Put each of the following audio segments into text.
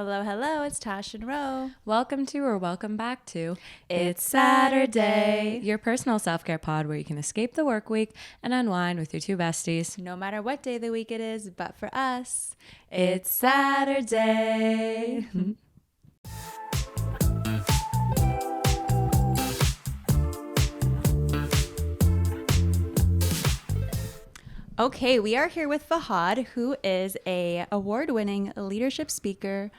Hello, hello, it's Tash Ro. Welcome to or welcome back to It's Saturday. your personal self-care pod where you can escape the work week and unwind with your two besties. No matter what day of the week it is, but for us, it's Saturday. Okay, we are here with Fahd, who is a award-winning leadership speaker,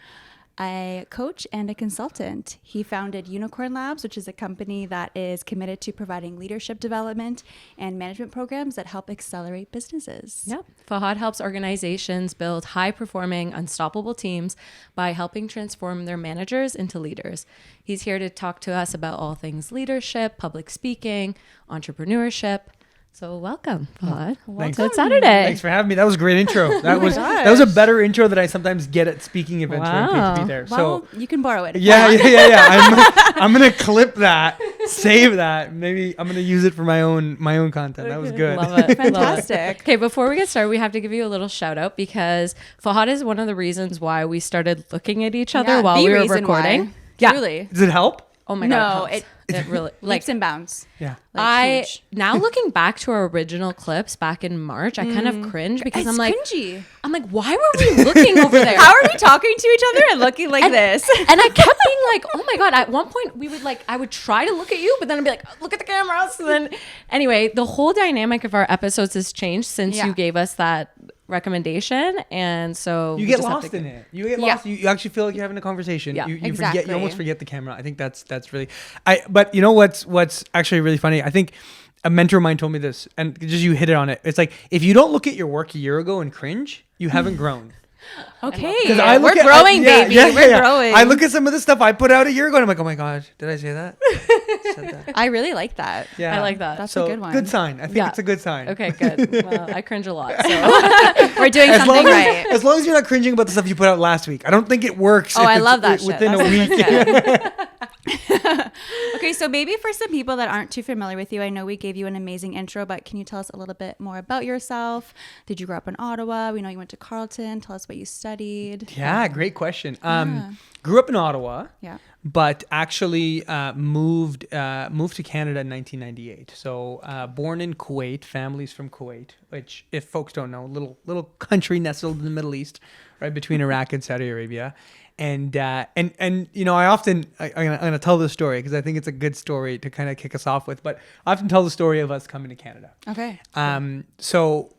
a coach, and a consultant. He founded Unicorn Labs, which is a company that is committed to providing leadership development and management programs that help accelerate businesses. Yep. Fahd helps organizations build high-performing, unstoppable teams by helping transform their managers into leaders. He's here to talk to us about all things leadership, public speaking, entrepreneurship. So welcome, Fahd. Thanks. It's Saturday. Thanks for having me. That was a great intro. That was a better intro than I sometimes get at speaking events. Where I'm paid to be there. Well, you can borrow it. Yeah. I'm gonna clip that, save that. Maybe I'm gonna use it for my own content. That was good. Love it. Fantastic. Okay, before we get started, we have to give you a little shout out because Fahd is one of the reasons why we started looking at each other while we were recording. Why. Yeah. Truly. Does it help? Oh my No, God. It really Leaps and bounds. Yeah. Huge. Now looking back to our original clips back in March, I kind of cringe because It's I'm like, cringy. why were we looking over there? How are we talking to each other and looking like this? And I kept being like, oh my God, at one point I would try to look at you, but then I'd be like, look at the cameras. And then anyway, the whole dynamic of our episodes has changed since you gave us that recommendation. And so You get lost in it. You get lost. You actually feel like you're having a conversation. Yeah, you exactly. forget. You almost forget the camera. I think that's really. But you know what's actually really funny? I think a mentor of mine told me this, and just you hit it on it. It's like if you don't look at your work a year ago and cringe, you haven't grown. Okay. We're growing, baby. We're growing. I look at some of the stuff I put out a year ago, and I'm like, oh my God, did I say that? Said that. I really like that. Yeah, I like that. That's so a good one. Good sign. I think it's a good sign. Okay, good. Well, I cringe a lot. So We're doing something right. As long as you're not cringing about the stuff you put out last week. I don't think it works. Oh, if I it's love that shit. within That's a week. Okay, so maybe for some people that aren't too familiar with you, I know we gave you an amazing intro, but can you tell us a little bit more about yourself? Did you grow up in Ottawa? We know you went to Carleton. Tell us what you studied. Yeah, great question. Grew up in Ottawa. Yeah. But actually moved to Canada in 1998. So born in Kuwait, families from Kuwait, which if folks don't know, little country nestled in the Middle East, right between Iraq and Saudi Arabia. And you know, I'm gonna tell this story because I think it's a good story to kind of kick us off with. But I often tell the story of us coming to Canada. Okay. So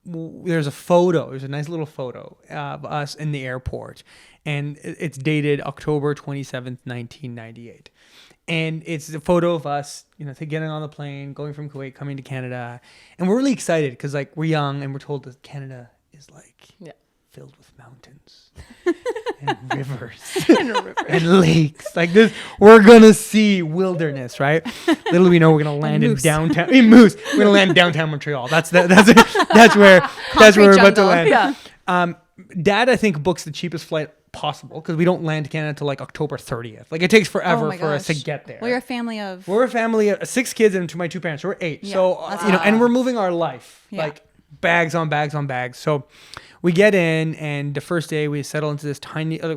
there's a nice little photo of us in the airport, and it's dated October 27th, 1998. And it's a photo of us, getting on the plane, going from Kuwait, coming to Canada. And we're really excited because we're young and we're told that Canada is filled with mountains and rivers and lakes. Like this, we're gonna see wilderness, right? Little we know we're gonna land in downtown Moose. We're gonna land downtown Montreal. That's where we're about to land. Yeah. Dad, I think, books the cheapest flight possible because we don't land to Canada till October 30th. It takes forever for us to get there. Well, you're a family of... We're a family of 6 kids and to my 2 parents. So we're 8. Yeah, so and we're moving our life bags on bags on bags. So we get in, and the first day we settle into this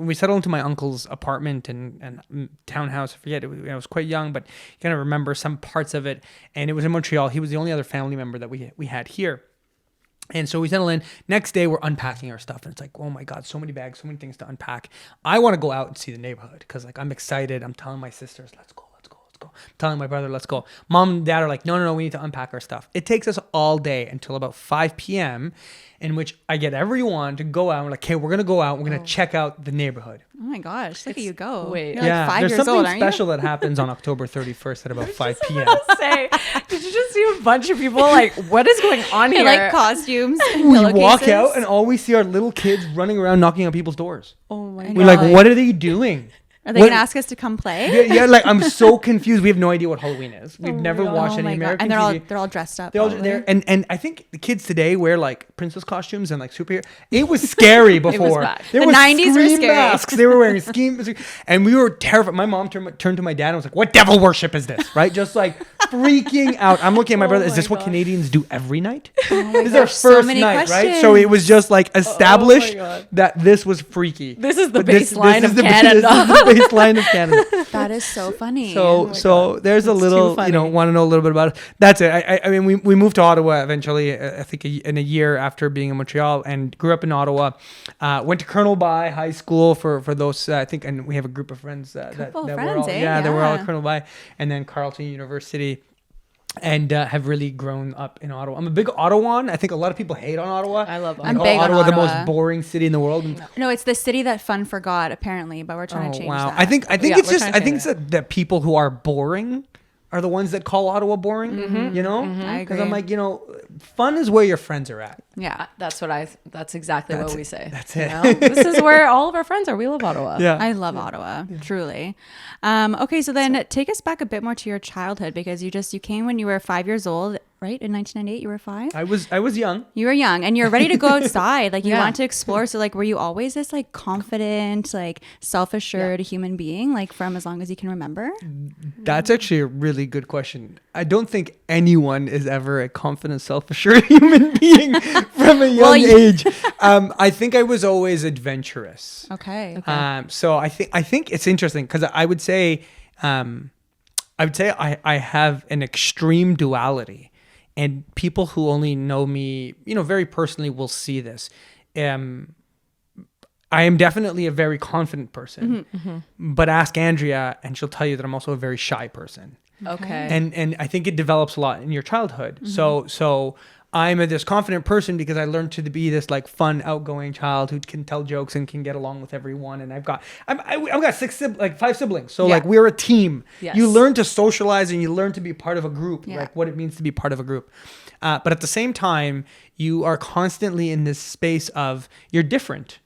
we settle into my uncle's apartment and townhouse. I forget, I was quite young, but you kind of remember some parts of it. And it was in Montreal. He was the only other family member that we had here. And so we settle in. Next day, we're unpacking our stuff. And it's like, oh my God, so many bags, so many things to unpack. I want to go out and see the neighborhood because I'm excited. I'm telling my sisters, let's go. I'm telling my brother, let's go. Mom and Dad are like, no, we need to unpack our stuff. It takes us all day until about 5 p.m. in which I get everyone to go out. We're like, okay, we're going to go out. We're going to check out the neighborhood. Oh my gosh, look at you go. Wait. You're like 5 years there's something old, aren't you? special that happens on October 31st at about 5 p.m. Did you just see a bunch of people what is going on here? Like costumes. We walk out and all we see are little kids running around knocking on people's doors. Oh my God. We're like, what are they doing? Are they going to ask us to come play? Yeah, like I'm so confused. We have no idea what Halloween is. We've never watched any my God. American And TV. they're all dressed up. And I think the kids today wear like princess costumes and like superhero. It was scary before. The 90s were scary. Masks. They were wearing ski, and we were terrified. My mom turned to my dad and was like, "What devil worship is this?" Right? Just like freaking out. I'm looking at my brother. Is this what Canadians do every night? This is our first night, right? So it was just like established that this was freaky. This is the baseline of Canada. This is the baseline of Canada. That is so funny. So there's a little, want to know a little bit about it. That's it. I mean, we moved to Ottawa eventually, I think in a year after being in Montreal, and grew up in Ottawa. Went to Colonel By High School for those, I think, and we have a group of friends that were all, that were all at Colonel By, and then Carleton University. And have really grown up in Ottawa. I'm a big Ottawan. I think a lot of people hate on Ottawa. I love Ottawa. I'm big on Ottawa, the Ottawa. most boring city in the world. No, it's the city that fun forgot apparently, but we're trying to change that. I think it's that people who are boring are the ones that call Ottawa boring. You know, I agree. because I'm like, fun is where your friends are at. Yeah, That's exactly what we say. That's it. This is where all of our friends are. We love Ottawa. Yeah, I love Ottawa, truly. Okay, so then take us back a bit more to your childhood, because you came when you were 5 years old, right? In 1998, you were 5? I was young. You were young and you're ready to go outside. Like you Yeah. want to explore. So like, were you always this like confident, like self-assured human being, like from as long as you can remember? That's actually a really good question. I don't think anyone is ever a confident, self-assured human being from a young age. I think I was always adventurous. Okay. So I think it's interesting because I would say I have an extreme duality, and people who only know me, very personally will see this. I am definitely a very confident person, but ask Andrea and she'll tell you that I'm also a very shy person. Okay. And I think it develops a lot in your childhood. So I'm this confident person because I learned to be this like fun, outgoing child who can tell jokes and can get along with everyone. And I've got 5 siblings. So like we're a team. Yes. You learn to socialize and you learn to be part of a group, Yeah. like what it means to be part of a group. But at the same time, you are constantly in this space of you're different.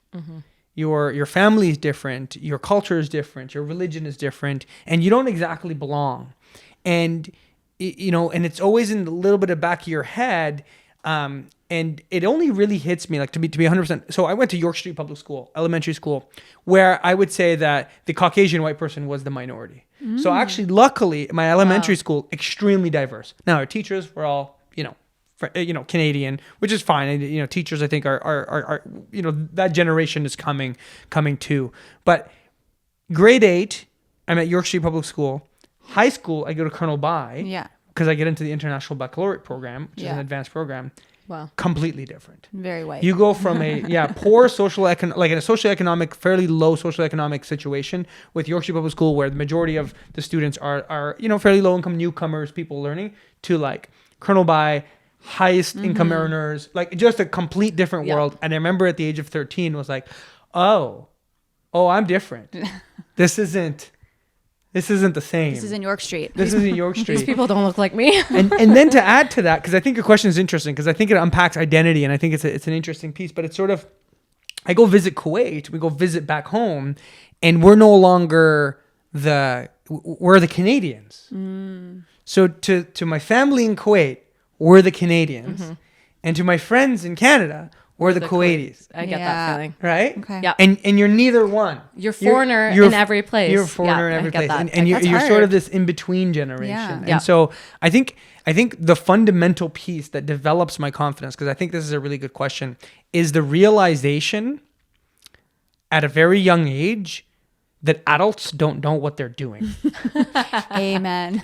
Your family is different. Your culture is different. Your religion is different. And you don't exactly belong. And and it's always in a little bit of back of your head, and it only really hits me, like to be 100%. So I went to York Street Public School, elementary school, where I would say that the Caucasian white person was the minority. So actually, luckily, my elementary school, extremely diverse. Now our teachers were all, Canadian, which is fine. Teachers I think are that generation is coming too. But grade 8, I'm at York Street Public School. High school, I go to Colonel By. Yeah. Because I get into the International Baccalaureate program, which is an advanced program. Wow. Completely different. Very white. You go from a poor like in a socioeconomic, fairly low socioeconomic situation with York Street Public School, where the majority of the students are fairly low income newcomers, people learning, to like Colonel By, highest income earners, like just a complete different world. And I remember at the age of 13 was like, oh, I'm different. This isn't the same. This is in York Street. This is in York Street. These people don't look like me. and then to add to that, because I think your question is interesting, because I think it unpacks identity, and I think it's an interesting piece. But it's sort of, I go visit Kuwait, we go visit back home, and we're no longer we're the Canadians. So to my family in Kuwait, we're the Canadians, and to my friends in Canada, we're the Kuwaitis. I get that feeling. Right? Okay. Yeah. And you're neither one. You're foreigner in every place. You're a foreigner in I every get place. that. And you're That's sort hard. of this in-between generation. Yeah. And Yeah. so I think the fundamental piece that develops my confidence, because I think this is a really good question, is the realization at a very young age that adults don't know what they're doing. Amen.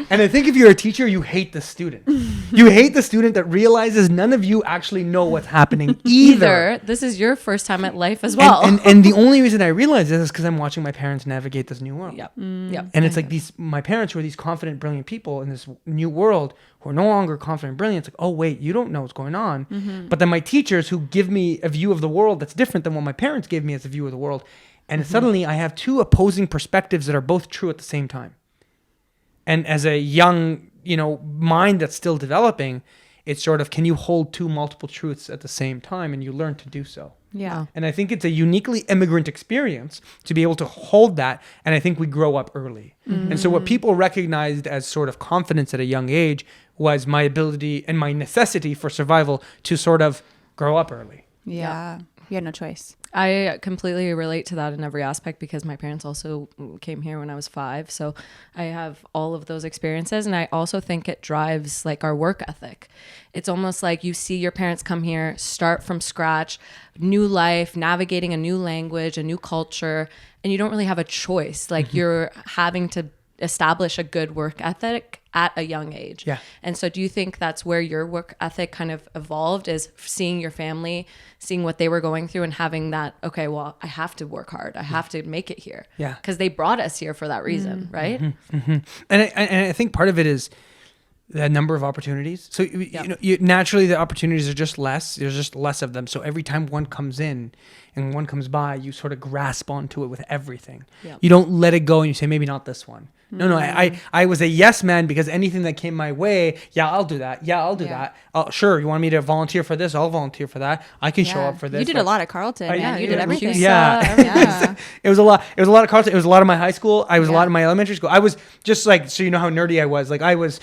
And I think if you're a teacher, you hate the student. You hate the student that realizes none of you actually know what's happening either. This is your first time at life as well. And the only reason I realize this is because I'm watching my parents navigate this new world. Yep. Yep. And it's like my parents who are these confident, brilliant people in this new world who are no longer confident, brilliant. It's like, oh, wait, you don't know what's going on. But then my teachers who give me a view of the world that's different than what my parents gave me as a view of the world. And suddenly I have two opposing perspectives that are both true at the same time. And as a young, mind that's still developing, It's sort of, can you hold two multiple truths at the same time? And you learn to do so. Yeah. And I think it's a uniquely immigrant experience to be able to hold that. And I think we grow up early. And so what people recognized as sort of confidence at a young age was my ability and my necessity for survival to sort of grow up early. Yeah. You had no choice. I completely relate to that in every aspect because my parents also came here when I was 5. So I have all of those experiences. And I also think it drives like our work ethic. It's almost like you see your parents come here, start from scratch, new life, navigating a new language, a new culture, and you don't really have a choice. Like you're having to establish a good work ethic at a young age. Yeah. And so do you think that's where your work ethic kind of evolved, is seeing your family, seeing what they were going through and having that, okay, well, I have to work hard. I have to make it here. Yeah. Because they brought us here for that reason, right? And I think part of it is the number of opportunities. So naturally the opportunities are just less. There's just less of them. So every time one comes in and one comes by, you sort of grasp onto it with everything. Yep. You don't let it go and you say, maybe not this one. No, I was a yes man because anything that came my way, yeah, I'll do that. Yeah, I'll do that. Sure, you want me to volunteer for this? I'll volunteer for that. I can show up for this. You did a lot at Carleton. You did everything. Yeah. It was a lot. It was a lot of Carleton. It was a lot of my high school. I was a lot of my elementary school. I was just like, so you know how nerdy I was. Like I was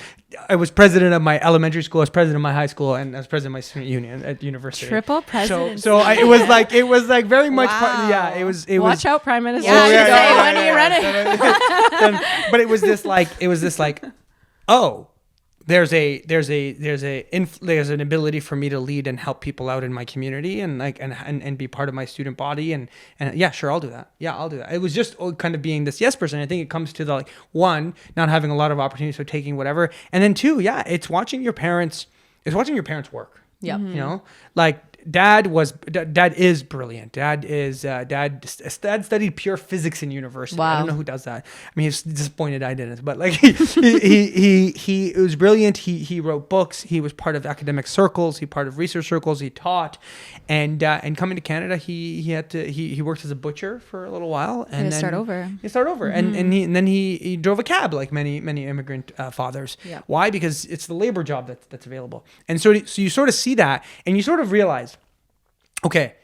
president of my elementary school. I was president of my high school, and I was president of my student union at university. Triple president. So it was like very much. Wow. It was. Watch out, Prime Minister. When are you running? But it was this like, oh, there's an ability for me to lead and help people out in my community and like and be part of my student body and yeah, sure, I'll do that. Yeah, I'll do that. It was just kind of being this yes person. I think it comes to the like, one, not having a lot of opportunities, so taking whatever, and then two, yeah, it's watching your parents work. Yeah. You know, like dad is brilliant. Dad studied pure physics in university. Wow. I don't know who does that. I mean, he's disappointed I didn't, but like he was brilliant. He wrote books. He was part of academic circles. He part of research circles. He taught, and coming to Canada, he worked as a butcher for a little while, and then start over. And then he drove a cab like many immigrant fathers. Yeah. Why? Because it's the labor job that's available, and so you sort of see that, and you sort of realize, okay,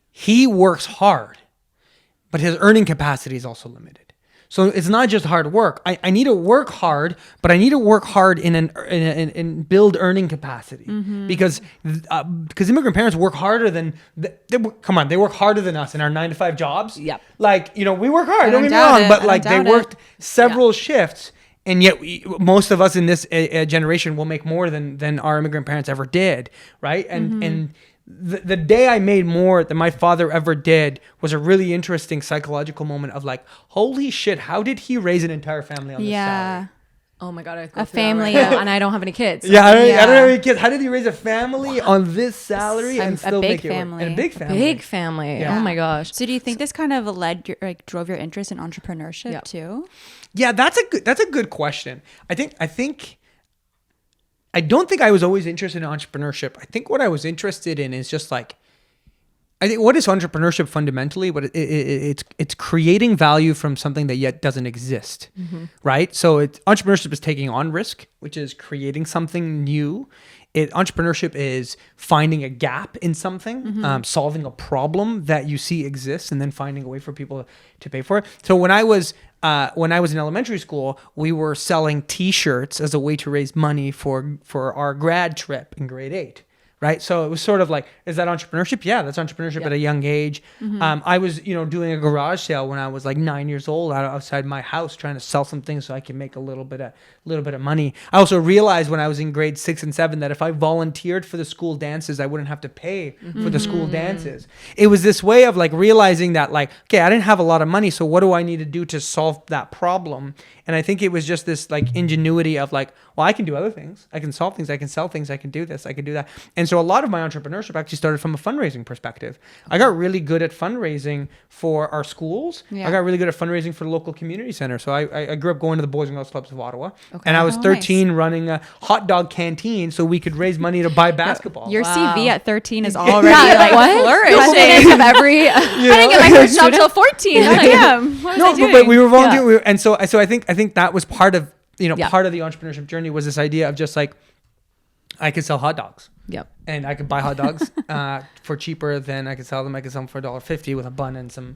he works hard, but his earning capacity is also limited. So it's not just hard work. I need to work hard, but I need to work hard in build earning capacity because immigrant parents work harder than they work harder than us in our 9-to-5 jobs. Yep. Like, we work hard. Don't get me wrong, but like they worked several shifts. And yet most of us in this generation will make more than our immigrant parents ever did, right? And the day I made more than my father ever did was a really interesting psychological moment of like, holy shit, how did he raise an entire family on this salary? Oh my God, A family and I don't have any kids. Yeah, I don't have any kids. How did he raise a family on this salary and still make it work? And a big family. Big family. Yeah. Oh my gosh. So do you think this kind of drove your interest in entrepreneurship too? Yeah, that's a good question. I don't think I was always interested in entrepreneurship. I think what I was interested in is just like, I think what is entrepreneurship fundamentally? But it's creating value from something that yet doesn't exist, right? So entrepreneurship is taking on risk, which is creating something new. Entrepreneurship is finding a gap in something, solving a problem that you see exists, and then finding a way for people to pay for it. So when I was in elementary school, we were selling T-shirts as a way to raise money for our grad trip in grade 8. Right. So it was sort of like, is that entrepreneurship? Yeah, that's entrepreneurship at a young age. I was, doing a garage sale when I was like 9 years old outside my house, trying to sell some things so I can make a little bit of money. I also realized when I was in grade 6 and 7 that if I volunteered for the school dances, I wouldn't have to pay for the school dances. It was this way of like realizing that like, okay, I didn't have a lot of money. So what do I need to do to solve that problem? And I think it was just this like ingenuity of like, well, I can do other things. I can solve things. I can sell things. I can do this. I can do that. And so a lot of my entrepreneurship actually started from a fundraising perspective. I got really good at fundraising for our schools. I got really good at fundraising for the local community center. So I grew up going to the Boys and Girls Clubs of Ottawa. Okay. And I was 13 running a hot dog canteen so we could raise money to buy basketball. Your CV at 13 is already like flourishing. President of every. I didn't get my first job till 14. Damn. What was I doing? But we were volunteering. And so I think that was part of part of the entrepreneurship journey was this idea of just like, I could sell hot dogs. Yep. And I could buy hot dogs for cheaper than I could sell them. I could sell them for $1.50 with a bun and some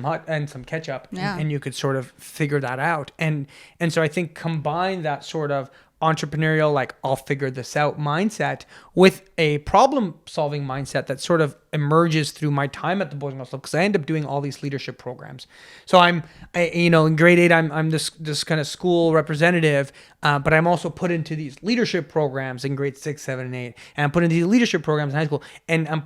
hot and some ketchup. Yeah. And you could sort of figure that out. And so I think combine that sort of entrepreneurial, like, I'll figure this out mindset with a problem solving mindset that sort of emerges through my time at the Boys and Girls Club, because I end up doing all these leadership programs. So I'm in grade 8, I'm this kind of school representative, but I'm also put into these leadership programs in grade 6, 7, and 8, and I'm put into these leadership programs in high school, and I'm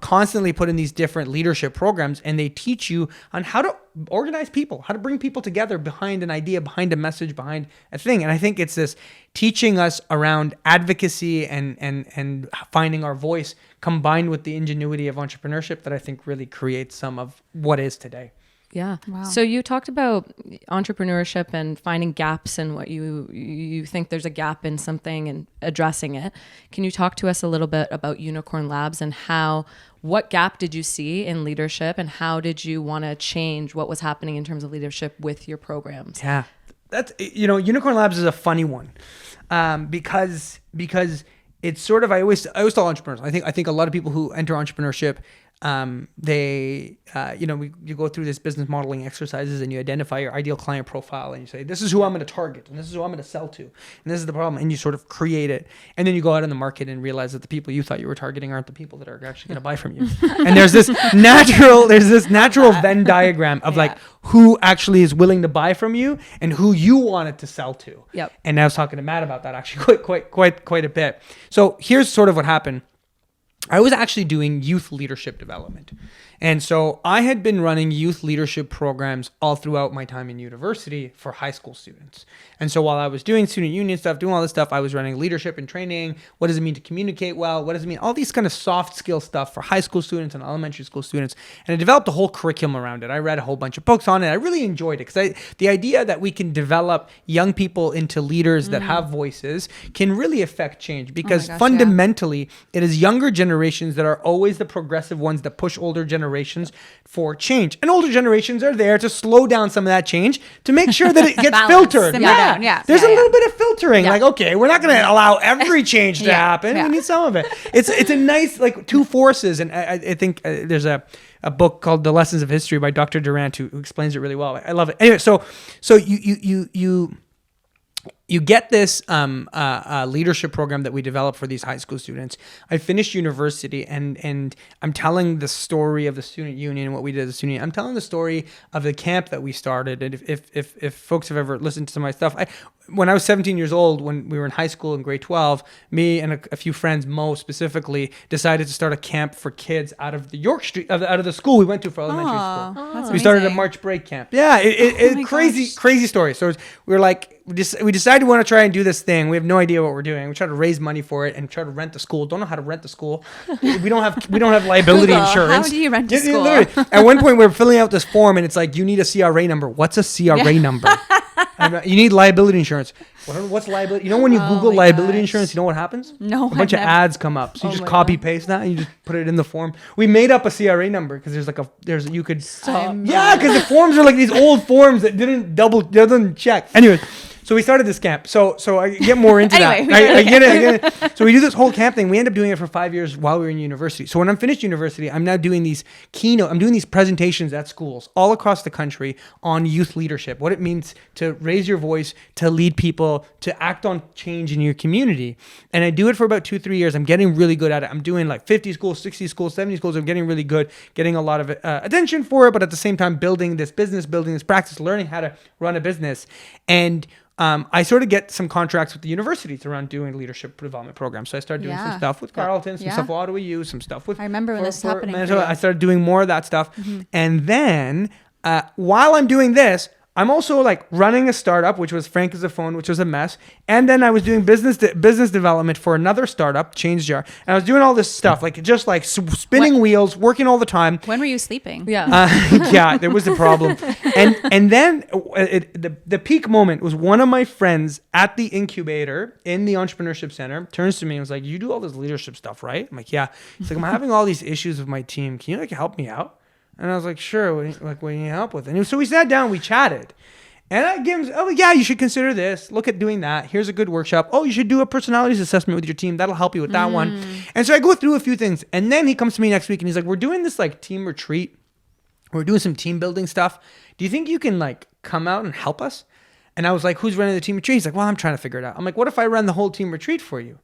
constantly put in these different leadership programs, and they teach you on how to organize people, how to bring people together behind an idea, behind a message, behind a thing. And I think it's this teaching us around advocacy and finding our voice, combined with the ingenuity of entrepreneurship, that I think really creates some of what is today. Yeah. Wow. So you talked about entrepreneurship and finding gaps in what you think there's a gap in something and addressing it. Can you talk to us a little bit about Unicorn Labs and what gap did you see in leadership, and how did you want to change what was happening in terms of leadership with your programs? Yeah. That's, Unicorn Labs is a funny one, because it's sort of, I always tell entrepreneurs, I think a lot of people who enter entrepreneurship, you go through this business modeling exercises, and you identify your ideal client profile, and you say, this is who I'm going to target, and this is who I'm going to sell to, and this is the problem, and you sort of create it, and then you go out in the market and realize that the people you thought you were targeting aren't the people that are actually going to buy from you. And there's this natural Venn diagram of like who actually is willing to buy from you and who you want it to sell to. Yep. And I was talking to Matt about that actually quite a bit. So here's sort of what happened. I was actually doing youth leadership development. And so I had been running youth leadership programs all throughout my time in university for high school students. And so while I was doing student union stuff, doing all this stuff, I was running leadership and training. What does it mean to communicate well? What does it mean? All these kind of soft skill stuff for high school students and elementary school students. And I developed a whole curriculum around it. I read a whole bunch of books on it. I really enjoyed it, because the idea that we can develop young people into leaders that have voices can really affect change, because fundamentally it is younger generations that are always the progressive ones that push older generations for change. And older generations are there to slow down some of that change, to make sure that it gets filtered. There's a little bit of filtering. Like, okay, we're not going to allow every change to happen. We need some of it. It's a nice, like, two forces. And I think there's a book called The Lessons of History by Dr. Durant who explains it really well. I love it. Anyway, so you get this leadership program that we develop for these high school students. I finished university, and I'm telling the story of the student union and what we did as a student union. I'm telling the story of the camp that we started. And if folks have ever listened to some of my stuff, when I was 17 years old, when we were in high school in grade 12, me and a few friends, Mo specifically, decided to start a camp for kids out of the York Street, out of the school we went to for elementary school. We started a March break camp. Yeah, crazy story. So we were like, we decided we want to try and do this thing. We have no idea what we're doing. We try to raise money for it and try to rent the school. Don't know how to rent the school. We don't have liability insurance. How do you rent a school? Literally. At one point, we were filling out this form, and it's like, you need a CRA number. What's a CRA number? You need liability insurance. What's liability? You know when you Google liability insurance, you know what happens? No. A bunch of ads come up. So you just copy paste that and you just put it in the form. We made up a CRA number because because the forms are like these old forms that didn't check. Anyway, so we started this camp. So I get more into that. I get it. So we do this whole camp thing. We end up doing it for 5 years while we were in university. So when I'm finished university, I'm now doing these I'm doing these presentations at schools all across the country on youth leadership, what it means to raise your voice, to lead people, to act on change in your community. And I do it for about 2-3 years. I'm getting really good at it. I'm doing like 50 schools, 60 schools, 70 schools. I'm getting really good, getting a lot of attention for it, but at the same time, building this business, building this practice, learning how to run a business. And I sort of get some contracts with the universities around doing leadership development programs. So I started doing some stuff with Carleton, some stuff with Ottawa U, some stuff with... I remember when this was happening. I started doing more of that stuff. Mm-hmm. And then while I'm doing this, I'm also like running a startup, which was Frank as a Phone, which was a mess. And then I was doing business development for another startup, Change Jar. And I was doing all this stuff, like just like spinning wheels, working all the time. When were you sleeping? Yeah, there was a problem. And then the peak moment was one of my friends at the incubator in the entrepreneurship center turns to me and was like, "You do all this leadership stuff, right?" I'm like, "Yeah." He's like, "I'm having all these issues with my team. Can you like help me out?" And I was like, "Sure. What do you need help with?" And so we sat down, we chatted. And I give him, oh yeah, you should consider this. Look at doing that. Here's a good workshop. Oh, you should do a personalities assessment with your team. That'll help you with that one. And so I go through a few things. And then he comes to me next week and he's like, we're doing this like team retreat. We're doing some team building stuff. Do you think you can like come out and help us? And I was like, who's running the team retreat? He's like, well, I'm trying to figure it out. I'm like, what if I run the whole team retreat for you?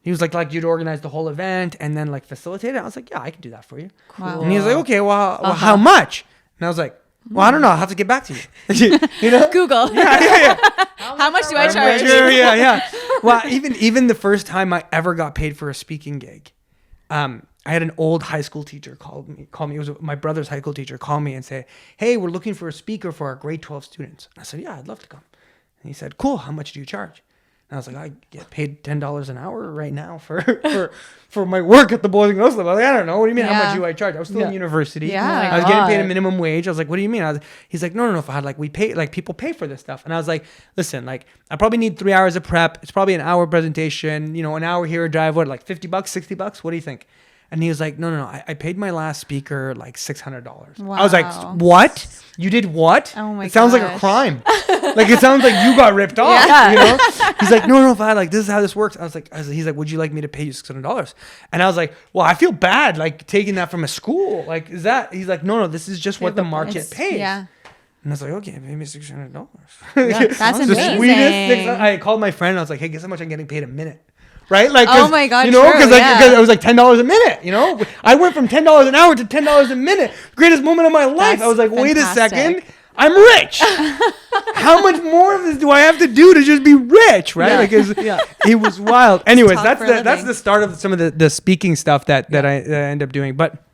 He was like you'd organize the whole event and then like facilitate it. I was like, yeah, I can do that for you. Wow. And he was like, okay, well, how much? And I was like, well, I don't know. I'll have to get back to you. You know? Google. Yeah. How much do I charge? Sure, yeah. Well, even the first time I ever got paid for a speaking gig, I had an old high school teacher call me. It was my brother's high school teacher call me and say, hey, we're looking for a speaker for our grade 12 students. And I said, yeah, I'd love to come. And he said, cool. How much do you charge? And I was like, I get paid $10 an hour right now for my work at the Boys and Girls Club. I was like, I don't know. What do you mean? How much do I charge? I was still in university. Yeah. I was getting paid a minimum wage. I was like, what do you mean? He's like, no. If I had like, we pay, like people pay for this stuff. And I was like, listen, like I probably need 3 hours of prep. It's probably an hour presentation, an hour here, a drive, what, like $50, $60? What do you think? And he was like, no. I paid my last speaker like $600. Wow. I was like, what? You did what? Oh my It sounds like a crime. Like it sounds like you got ripped off. Yeah. He's like, no, Fahd, like this is how this works. He's like, would you like me to pay you $600? And I was like, well, I feel bad like taking that from a school. Like, is that? He's like, no, this is just what the market pays. Yeah. And I was like, okay, pay me $600. Yeah, that's The amazing. sweetest. I called my friend. I was like, hey, guess how much I'm getting paid a minute. Right? Like, oh my God, because it was like $10 a minute, I went from $10 an hour to $10 a minute. Greatest moment of my life. That's I was like, wait a fantastic. second. I'm rich. How much more of this do I have to do to just be rich? Right? Yeah. It was wild. Anyways, Talk for a that's living. the start of some of the speaking stuff that I end up doing. But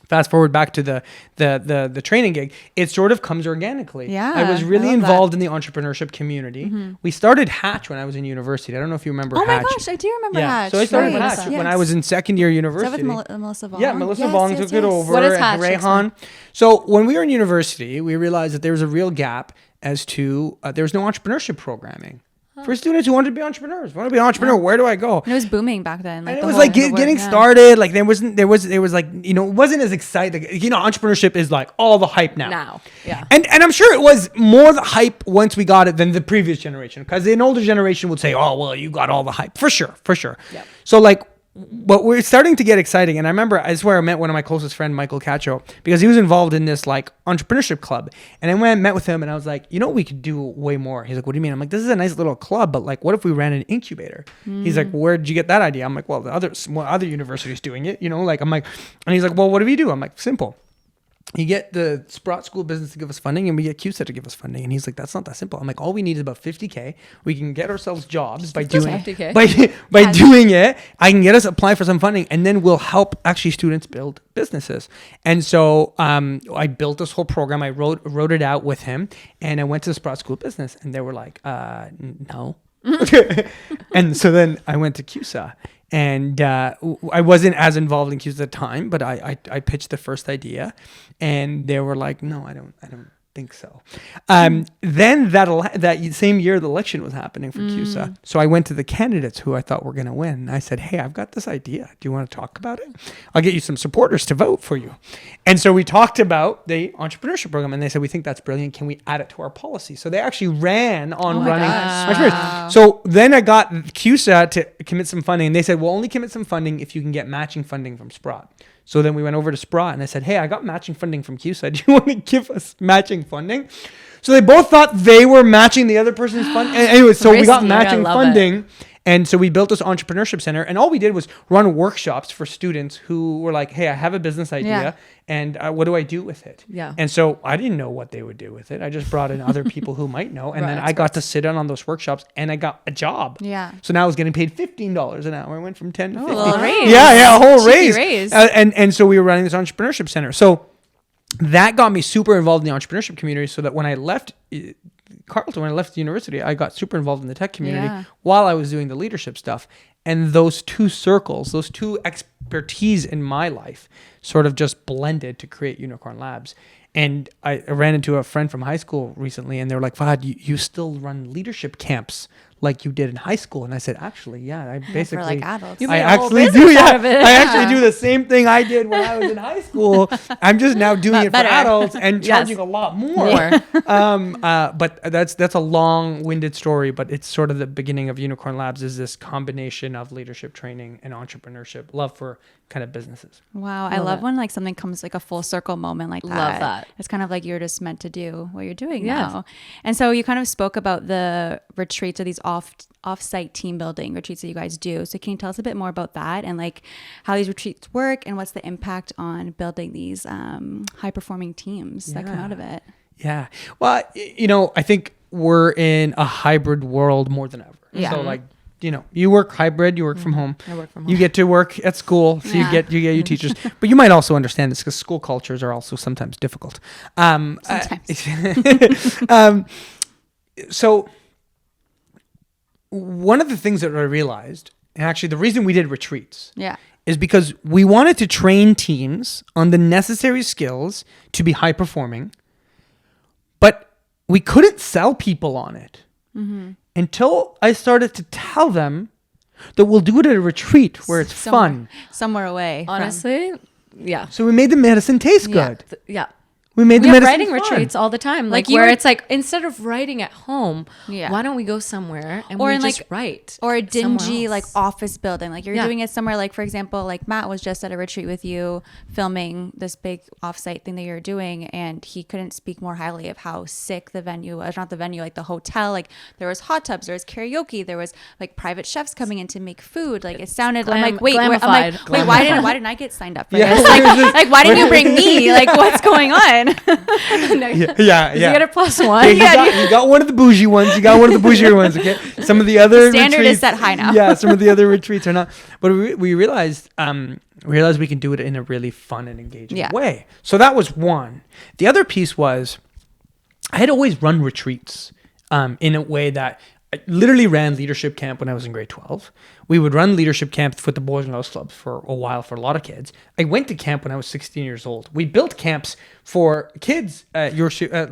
fast forward back to the training gig, it sort of comes organically. Yeah, I was I really love involved in the entrepreneurship community. We started Hatch when I was in university. I don't know if you remember Oh Hatch. my gosh, I do remember Hatch. So I started Right. Hatch when I was in second year Is that university. with Melissa Vaughn? Yeah, Melissa Yes, Vaughn yes, took it yes. over. What is and Hatch? Rayhan. So when we were in university, we realized that there was a real gap as to there was no entrepreneurship programming for students who wanted to be entrepreneurs. Want to be an entrepreneur? Where do I go? And it was booming back then. Like And it the was whole- like the word, getting yeah. started. Like there was like, it wasn't as exciting. Entrepreneurship is like all the hype now. Yeah. And I'm sure it was more the hype once we got it than the previous generation. Because an older generation would say, oh, well, you got all the hype. For sure. Yep. So like, but we're starting to get exciting. And I remember, I swear I met one of my closest friends, Michael Cacho, because he was involved in this like entrepreneurship club. And I went and met with him and I was like, we could do way more. He's like, what do you mean? I'm like, this is a nice little club, but like, what if we ran an incubator? He's like, where did you get that idea? I'm like, well, the other universities doing it, like, I'm like, and he's like, well, what do we do? I'm like, simple. You get the Sprott School of Business to give us funding and we get CUSA to give us funding. And he's like, that's not that simple. I'm like, all we need is about $50K. We can get ourselves jobs by doing $50K. by doing it. I can get us apply for some funding and then we'll help actually students build businesses. And so I built this whole program. I wrote it out with him and I went to the Sprott School of Business and they were like, no. And so then I went to CUSA. And I wasn't as involved in CUSA at the time, but I pitched the first idea, and they were like, "No, I don't think so." Then that same year, the election was happening for CUSA, so I went to the candidates who I thought were going to win. And I said, "Hey, I've got this idea. Do you want to talk about it? I'll get you some supporters to vote for you." And so we talked about the entrepreneurship program, and they said, "We think that's brilliant. Can we add it to our policy?" So they actually ran on running entrepreneurs. Wow. So then I got CUSA to commit some funding, and they said, "We'll only commit some funding if you can get matching funding from Sprott." So then we went over to Sprott, and I said, "Hey, I got matching funding from CUSA. Do you want to give us matching funding?" So they both thought they were matching the other person's funding. Anyway, so we got Risky. matching I love funding. And so we built this entrepreneurship center, and all we did was run workshops for students who were like, "Hey, I have a business idea, and what do I do with it?" Yeah. And so I didn't know what they would do with it. I just brought in other people who might know, and then Right. I got to sit in on those workshops, and I got a job. Yeah. So now I was getting paid $15 an hour. I went from 10 to 50. a little raise. Yeah, a whole Cheeky raise. raise. And so we were running this entrepreneurship center. So that got me super involved in the entrepreneurship community. So that when I left Carleton, when I left the university, I got super involved in the tech community while I was doing the leadership stuff. And those two circles, those two expertise in my life sort of just blended to create Unicorn Labs. And I ran into a friend from high school recently and they were like, "Fahd, you still run leadership camps like you did in high school. And I said, actually, yeah, I basically, for like adults. You I made a whole actually do. business Yeah, out of it. I actually do the same thing I did when I was in high school. I'm just now doing it better. for adults and Yes. charging a lot more. But that's a long-winded story. But it's sort of the beginning of Unicorn Labs is this combination of leadership training and entrepreneurship, love for kind of businesses. Wow, I love when like something comes like a full circle moment like that. Love that. It's kind of like you're just meant to do what you're doing Yes. now. And so you kind of spoke about the retreats or these off-site team building retreats that you guys do. So can you tell us a bit more about that and like how these retreats work and what's the impact on building these high-performing teams that come out of it? Yeah. Well, I think we're in a hybrid world more than ever. Yeah. So like, you work hybrid, you work from home. I work from home. You get to work at school, so Yeah. you get your teachers. But you might also understand this because school cultures are also sometimes difficult. So one of the things that I realized, and actually the reason we did retreats, is because we wanted to train teams on the necessary skills to be high performing, but we couldn't sell people on it until I started to tell them that we'll do it at a retreat where it's fun. Somewhere away. Honestly, yeah. So we made the medicine taste good. Yeah. We made the We have medicine writing fun. retreats all the time. Like Like you where were- it's like, instead of writing at home, Yeah. why don't we go somewhere and Or we in, just like- write? Or a somewhere dingy else? like office building. Like you're Yeah. doing it somewhere like, for example, like Matt was just at a retreat with you filming this big offsite thing that you're doing, and he couldn't speak more highly of how sick the venue was. Not the venue, like the hotel. Like there was hot tubs, there was karaoke, there was like private chefs coming in to make food. Like it sounded I'm like, wait, glamified. why didn't I get signed up for Yeah. this? Like why didn't you bring me? Like what's going on? No, Yeah. You get a plus one. Okay, you got one of the bougie ones. You got one of the bougier ones. Okay. Some of the other Standard is retreats, set high now. Yeah. Some of the other retreats are not. But we realized we can do it in a really fun and engaging way. So that was one. The other piece was I had always run retreats in a way that I literally ran leadership camp when I was in grade 12. We would run leadership camp with the Boys and Girls Clubs for a while for a lot of kids. I went to camp when I was 16 years old. We built camps for kids at your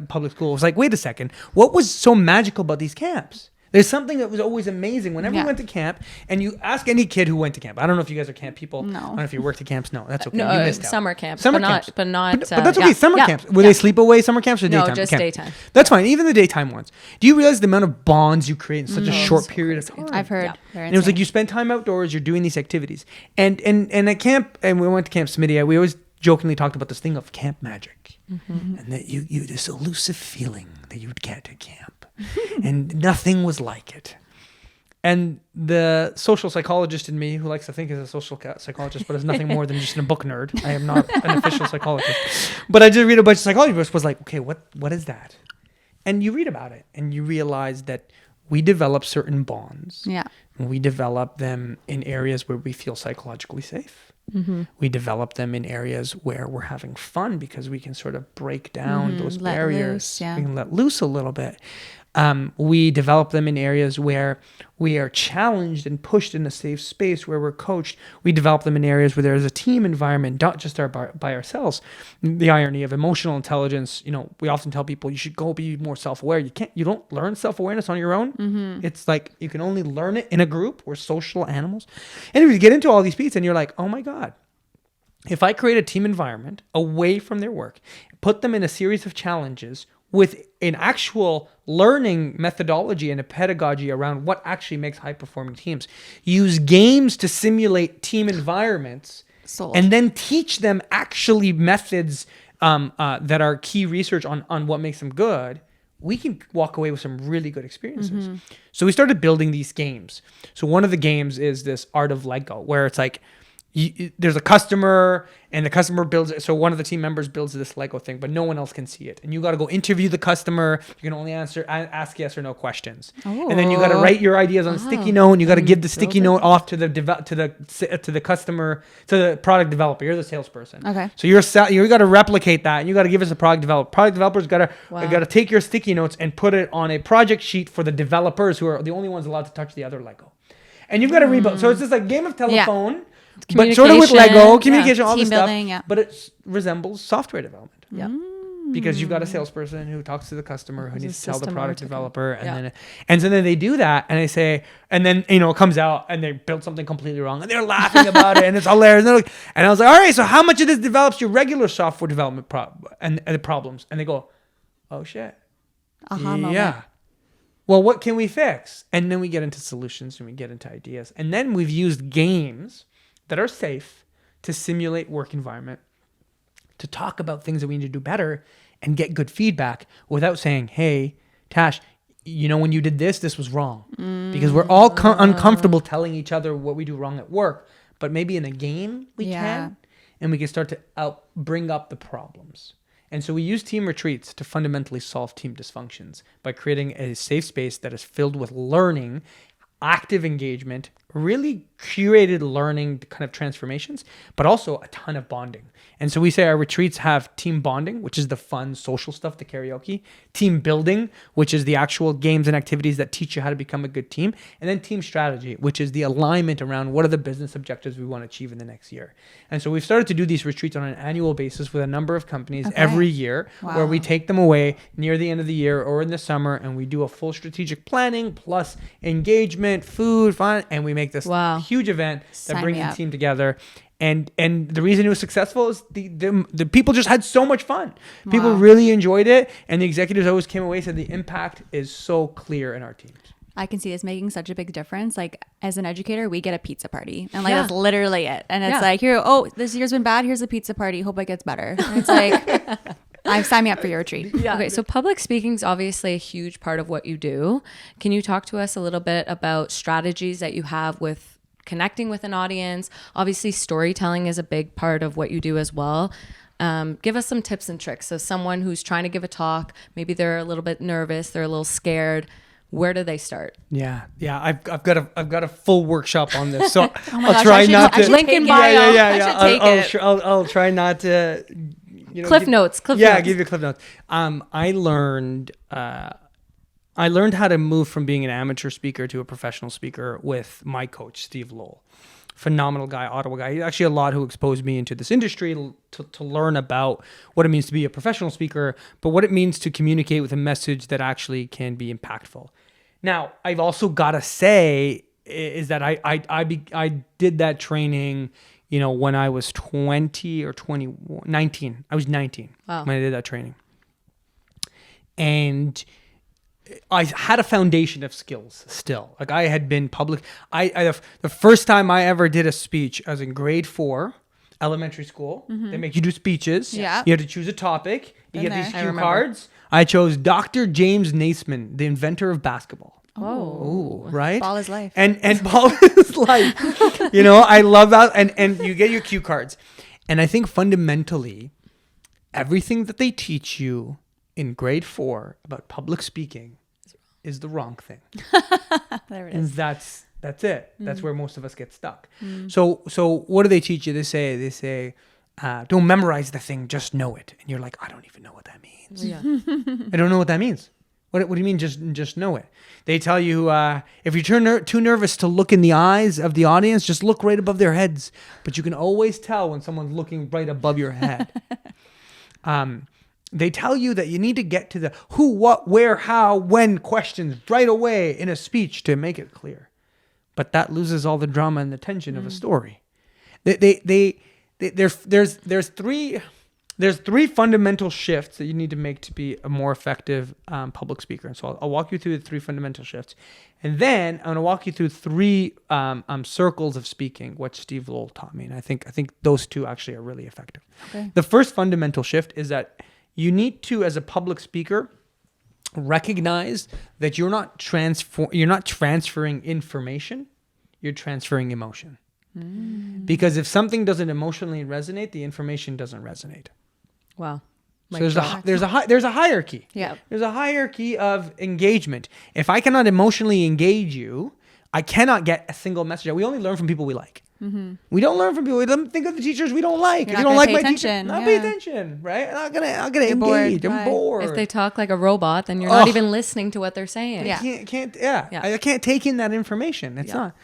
public school. It was like, wait a second. What was so magical about these camps? There's something that was always amazing. Whenever we went to camp, and you ask any kid who went to camp. I don't know if you guys are camp people. No. I don't know if you worked at camps. No, that's okay. No, you missed out. summer camps. Summer but camps. But not. But that's okay. Summer camps. Were they sleepaway summer camps or No, daytime? just camp? daytime. That's fine. Even the daytime ones. Do you realize the amount of bonds you create in such a short period of time? I've heard. Yeah. They're And it was like insane. you spend time outdoors, you're doing these activities. And at camp, and we went to Camp Smitty, we always jokingly talked about this thing of camp magic. And that you this elusive feeling that you'd get at camp. And nothing was like it. And the social psychologist in me, who likes to think is a social psychologist, but is nothing more than just a book nerd. I am not an official psychologist. But I just read a bunch of psychology books, was like, okay, what is that? And you read about it, and you realize that we develop certain bonds. Yeah. And we develop them in areas where we feel psychologically safe. We develop them in areas where we're having fun because we can sort of break down those Let barriers. loose, yeah. We can let loose a little bit. We develop them in areas where we are challenged and pushed in a safe space, where we're coached. We develop them in areas where there's a team environment, not just by ourselves. The irony of emotional intelligence, we often tell people you should go be more self-aware. You don't learn self-awareness on your own. It's like you can only learn it in a group. We're social animals. And if you get into all these pieces and you're like, oh my God, if I create a team environment away from their work, put them in a series of challenges with an actual learning methodology and a pedagogy around what actually makes high-performing teams, use games to simulate team environments, Sold. and then teach them actually methods that are key research on what makes them good, we can walk away with some really good experiences. So we started building these games. So one of the games is this Art of Lego, where it's like, there's a customer and the customer builds it. So one of the team members builds this Lego thing, but no one else can see it. And you got to go interview the customer. You can only ask yes or no questions. And then you got to write your ideas on a sticky note, and you got to give the sticky note off to the customer, to the product developer. You're the salesperson. Okay. So you got to replicate that, and you got to give us a product developer. Product developers got to take your sticky notes and put it on a project sheet for the developers, who are the only ones allowed to touch the other Lego. And you've got to rebuild. So it's just like game of telephone. But sort of with Lego, communication, all team this stuff. building, But it resembles software development. Yeah. because you've got a salesperson who talks to the customer, who needs to tell the system product architect. developer, Yeah. and so then they do that, and they say, and then it comes out, and they built something completely wrong, and they're laughing about it, and it's hilarious. And, they're like, and I was like, all right, so how much of this develops your regular software development and the problems? And they go, oh shit, Aha moment. yeah. Well, what can we fix? And then we get into solutions and we get into ideas, and then we've used games that are safe to simulate work environment, to talk about things that we need to do better and get good feedback without saying, hey, Tash, when you did this was wrong. Because we're all uncomfortable telling each other what we do wrong at work. But maybe in a game we can, and we can start to bring up the problems. And so we use team retreats to fundamentally solve team dysfunctions by creating a safe space that is filled with learning, active engagement, really curated learning kind of transformations, but also a ton of bonding. And so we say our retreats have team bonding, which is the fun social stuff, the karaoke, team building, which is the actual games and activities that teach you how to become a good team, and then team strategy, which is the alignment around what are the business objectives we want to achieve in the next year. And so we've started to do these retreats on an annual basis with a number of companies every year, where we take them away near the end of the year or in the summer, and we do a full strategic planning plus engagement, food, fun, and we make this huge event that Sign brings me the up. team together. And the reason it was successful is the people just had so much fun. People really enjoyed it, and the executives always came away and said the impact is so clear in our teams. I can see this making such a big difference. Like, as an educator, we get a pizza party, and like that's literally it. And it's like, here, this year's been bad. Here's a pizza party. Hope it gets better. And it's like, sign me up for your retreat. Yeah. Okay, so public speaking is obviously a huge part of what you do. Can you talk to us a little bit about strategies that you have with connecting with an audience? Obviously, storytelling is a big part of what you do as well. Give us some tips and tricks. So someone who's trying to give a talk, maybe they're a little bit nervous, they're a little scared. Where do they start? Yeah. I've got a full workshop on this, so my I'll gosh, try I should- not I to. should Link in take it. bio. Yeah. I'll try not to. Cliff notes. Yeah, give you cliff notes. I learned how to move from being an amateur speaker to a professional speaker with my coach, Steve Lowell. Phenomenal guy, Ottawa guy. He's actually a lot who exposed me into this industry to learn about what it means to be a professional speaker, but what it means to communicate with a message that actually can be impactful. Now, I've also got to say is that I did that training, when I was 20 or 21, 19. I was 19 when I did that training. And I had a foundation of skills still. Like, I had been public. The first time I ever did a speech, I was in grade 4, elementary school. They make you do speeches. Yeah. You had to choose a topic. You Been get these there. cue cards. I chose Dr. James Naismith, the inventor of basketball. Oh, Right? Ball is life. And ball is life. I love that. And you get your cue cards. And I think fundamentally, everything that they teach you in grade 4 about public speaking is the wrong thing. There it And is. that's it. That's where most of us get stuck. So what do they teach you? They say, don't memorize the thing, just know it. And you're like, I don't even know what that means. Yeah. I don't know what that means. What do you mean just know it? They tell you if you're too nervous to look in the eyes of the audience, just look right above their heads. But you can always tell when someone's looking right above your head. They tell you that you need to get to the who, what, where, how, when questions right away in a speech to make it clear. But that loses all the drama and the tension of a story. There's three fundamental shifts that you need to make to be a more effective public speaker. And so I'll walk you through the 3 fundamental shifts. And then I'm going to walk you through 3 circles of speaking, what Steve Lowell taught me. And I think those 2 actually are really effective. Okay. The first fundamental shift is that you need to, as a public speaker, recognize that you're not transferring information, you're transferring emotion. Because if something doesn't emotionally resonate, the information doesn't resonate. Wow. So there's a hierarchy. Yeah. There's a hierarchy of engagement. If I cannot emotionally engage you, I cannot get a single message out. We only learn from people we like. We don't learn from people. We don't think of the teachers we don't like. You're If you not don't gonna like pay my teacher, attention, not yeah. pay attention, right? I'm not gonna You're bored, engage. I'm right. bored. If they talk like a robot, then you're not even listening to what they're saying. Yeah. I can't take in that information. It's not.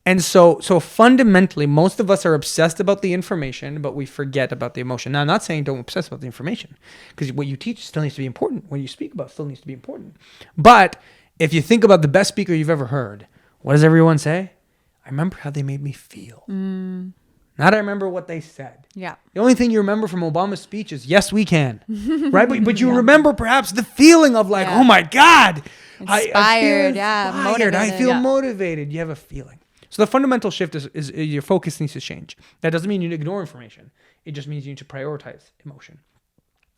And so fundamentally, most of us are obsessed about the information, but we forget about the emotion. Now, I'm not saying don't obsess about the information, because what you teach still needs to be important. What you speak about still needs to be important. But if you think about the best speaker you've ever heard, what does everyone say? I remember how they made me feel. Not I remember what they said. Yeah. The only thing you remember from Obama's speech is, yes, we can. Right? But you remember perhaps the feeling of like, oh my God. Inspired, I feel inspired. motivated. I feel Yeah. motivated. You have a feeling. So the fundamental shift is your focus needs to change. That doesn't mean you need to ignore information. It just means you need to prioritize emotion.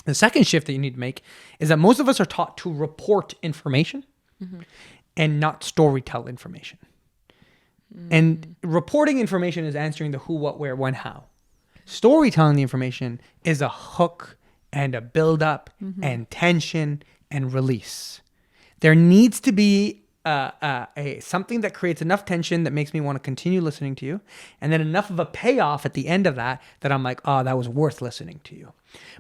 The second shift that you need to make is that most of us are taught to report information and not storytell information. And reporting information is answering the who, what, where, when, how. Storytelling the information is a hook and a build up and tension and release. There needs to be something that creates enough tension that makes me want to continue listening to you, and then enough of a payoff at the end of that I'm like, oh, that was worth listening to you.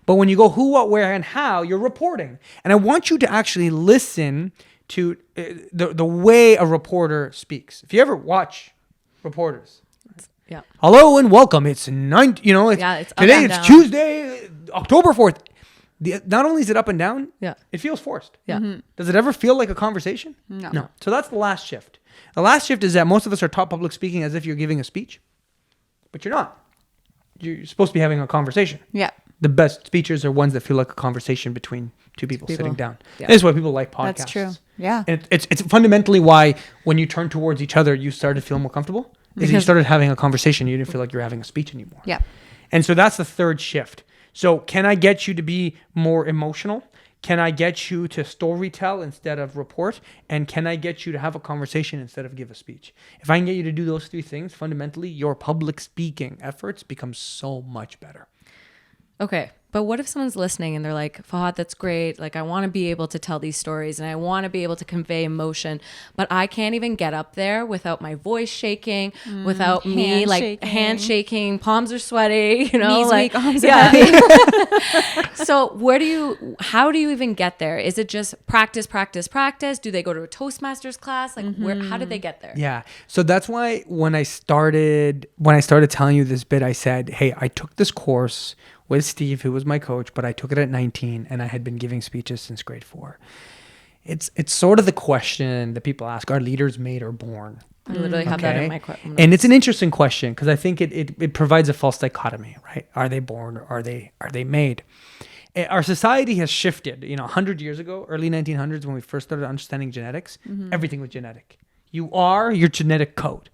But when you go who, what, where, and how, you're reporting. And I want you to actually listen to the way a reporter speaks. If you ever watch reporters, Yeah. hello and welcome. It's today up and it's down. Tuesday, October 4th. Not only is it up and down, it feels forced. Yeah. Does it ever feel like a conversation? No. So that's the last shift. The last shift is that most of us are taught public speaking as if you're giving a speech, but you're not. You're supposed to be having a conversation. Yeah. The best speeches are ones that feel like a conversation between two people sitting down. Yeah. This is why people like podcasts. That's true. Yeah. And it's fundamentally why when you turn towards each other, you started to feel more comfortable. Is you started having a conversation. You didn't feel like you're having a speech anymore. Yeah. And so that's the third shift. So can I get you to be more emotional? Can I get you to storytell instead of report? And can I get you to have a conversation instead of give a speech? If I can get you to do those three things, fundamentally, your public speaking efforts become so much better. Okay. But what if someone's listening and they're like, Fahd, that's great. Like, I want to be able to tell these stories and I want to be able to convey emotion, but I can't even get up there without my voice shaking, without me like hand shaking, palms are sweaty, Knees like, weak, arms are heavy. So how do you even get there? Is it just practice? Do they go to a Toastmasters class? Like how did they get there? Yeah. So that's why when I started telling you this bit, I said, hey, I took this course with Steve, who was my coach, but I took it at 19 and I had been giving speeches since grade 4. It's sort of the question that people ask, are leaders made or born? I literally have that in my question. And it's an interesting question because I think it provides a false dichotomy, right? Are they born or are they made? Our society has shifted. 100 years ago, early 1900s, when we first started understanding genetics, everything was genetic. You are your genetic code.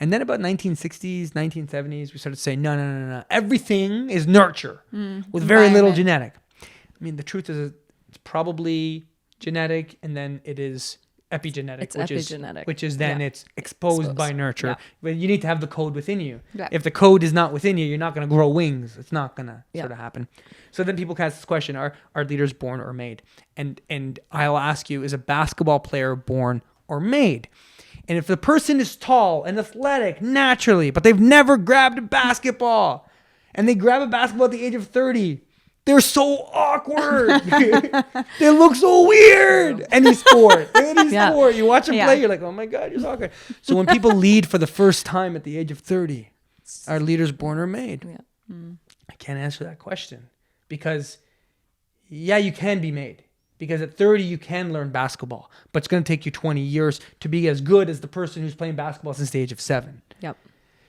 And then about 1960s, 1970s, we started saying, no. Everything is nurture with very little genetic. I mean, the truth is it's probably genetic and then it is epigenetic, which is then it's exposed by nurture. Yeah. But you need to have the code within you. Yeah. If the code is not within you, you're not going to grow wings. It's not going to sort of happen. So then people ask this question, are leaders born or made? And I'll ask you, is a basketball player born or made? And if the person is tall and athletic naturally, but they've never grabbed a basketball, and they grab a basketball at the age of 30, they're so awkward. They look so weird. Any sport. You watch them play, you're like, oh my God, you're so awkward. So when people lead for the first time at the age of 30, are leaders born or made? Yeah. I can't answer that question because, you can be made. Because at 30, you can learn basketball, but it's going to take you 20 years to be as good as the person who's playing basketball since the age of 7. Yep.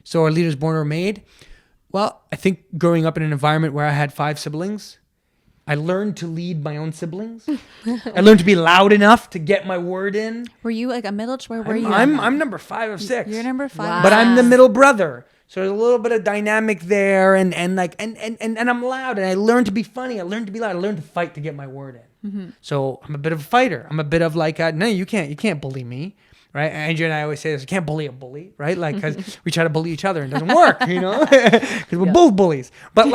So are leaders born or made? Well, I think growing up in an environment where I had 5 siblings, I learned to lead my own siblings. I learned to be loud enough to get my word in. Were you like a middle? Where were you? I'm number 5 of 6. You're number 5. Wow. But I'm the middle brother. So there's a little bit of dynamic there and I'm loud and I learned to be funny. I learned to be loud. I learned to fight to get my word in. So I'm a bit of a fighter. I'm a bit of like, no, you can't bully me. Right. Andrew and I always say this, you can't bully a bully. Right. Like, cause we try to bully each other and it doesn't work, cause we're both bullies, but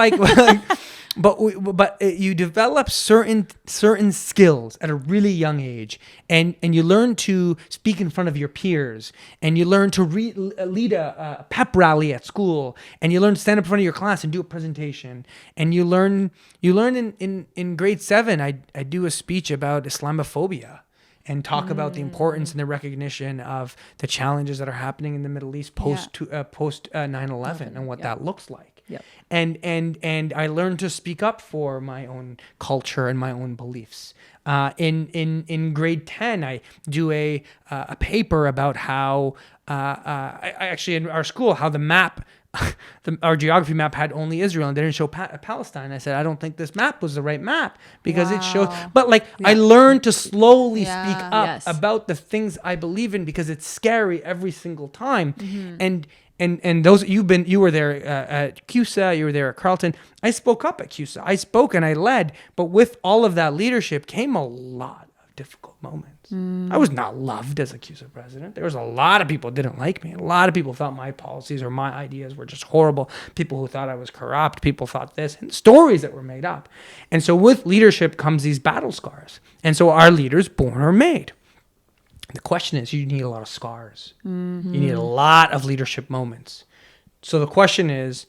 but you develop certain skills at a really young age, and you learn to speak in front of your peers, and you learn to lead a pep rally at school, and you learn to stand up in front of your class and do a presentation, and you learn in grade 7, I do a speech about Islamophobia. and talk about the importance and the recognition of the challenges that are happening in the Middle East post 9/11 and what that looks like. Yep. And I learned to speak up for my own culture and my own beliefs. In grade 10, I do a paper about how I actually in our school how the map. Our geography map had only Israel and didn't show Palestine. I said, I don't think this map was the right map because it shows. But like, I learned to slowly speak up about the things I believe in because it's scary every single time. And those you were there at CUSA, you were there at Carleton. I spoke up at CUSA. I spoke and I led, but with all of that leadership came a lot of difficult moments. I was not loved as a CUSA president. There was a lot of people who didn't like me. A lot of people thought my policies or my ideas were just horrible. People who thought I was corrupt. People thought this, and stories that were made up. And so with leadership comes these battle scars. And so our leaders born or made. The question is, you need a lot of scars. You need a lot of leadership moments. So the question is,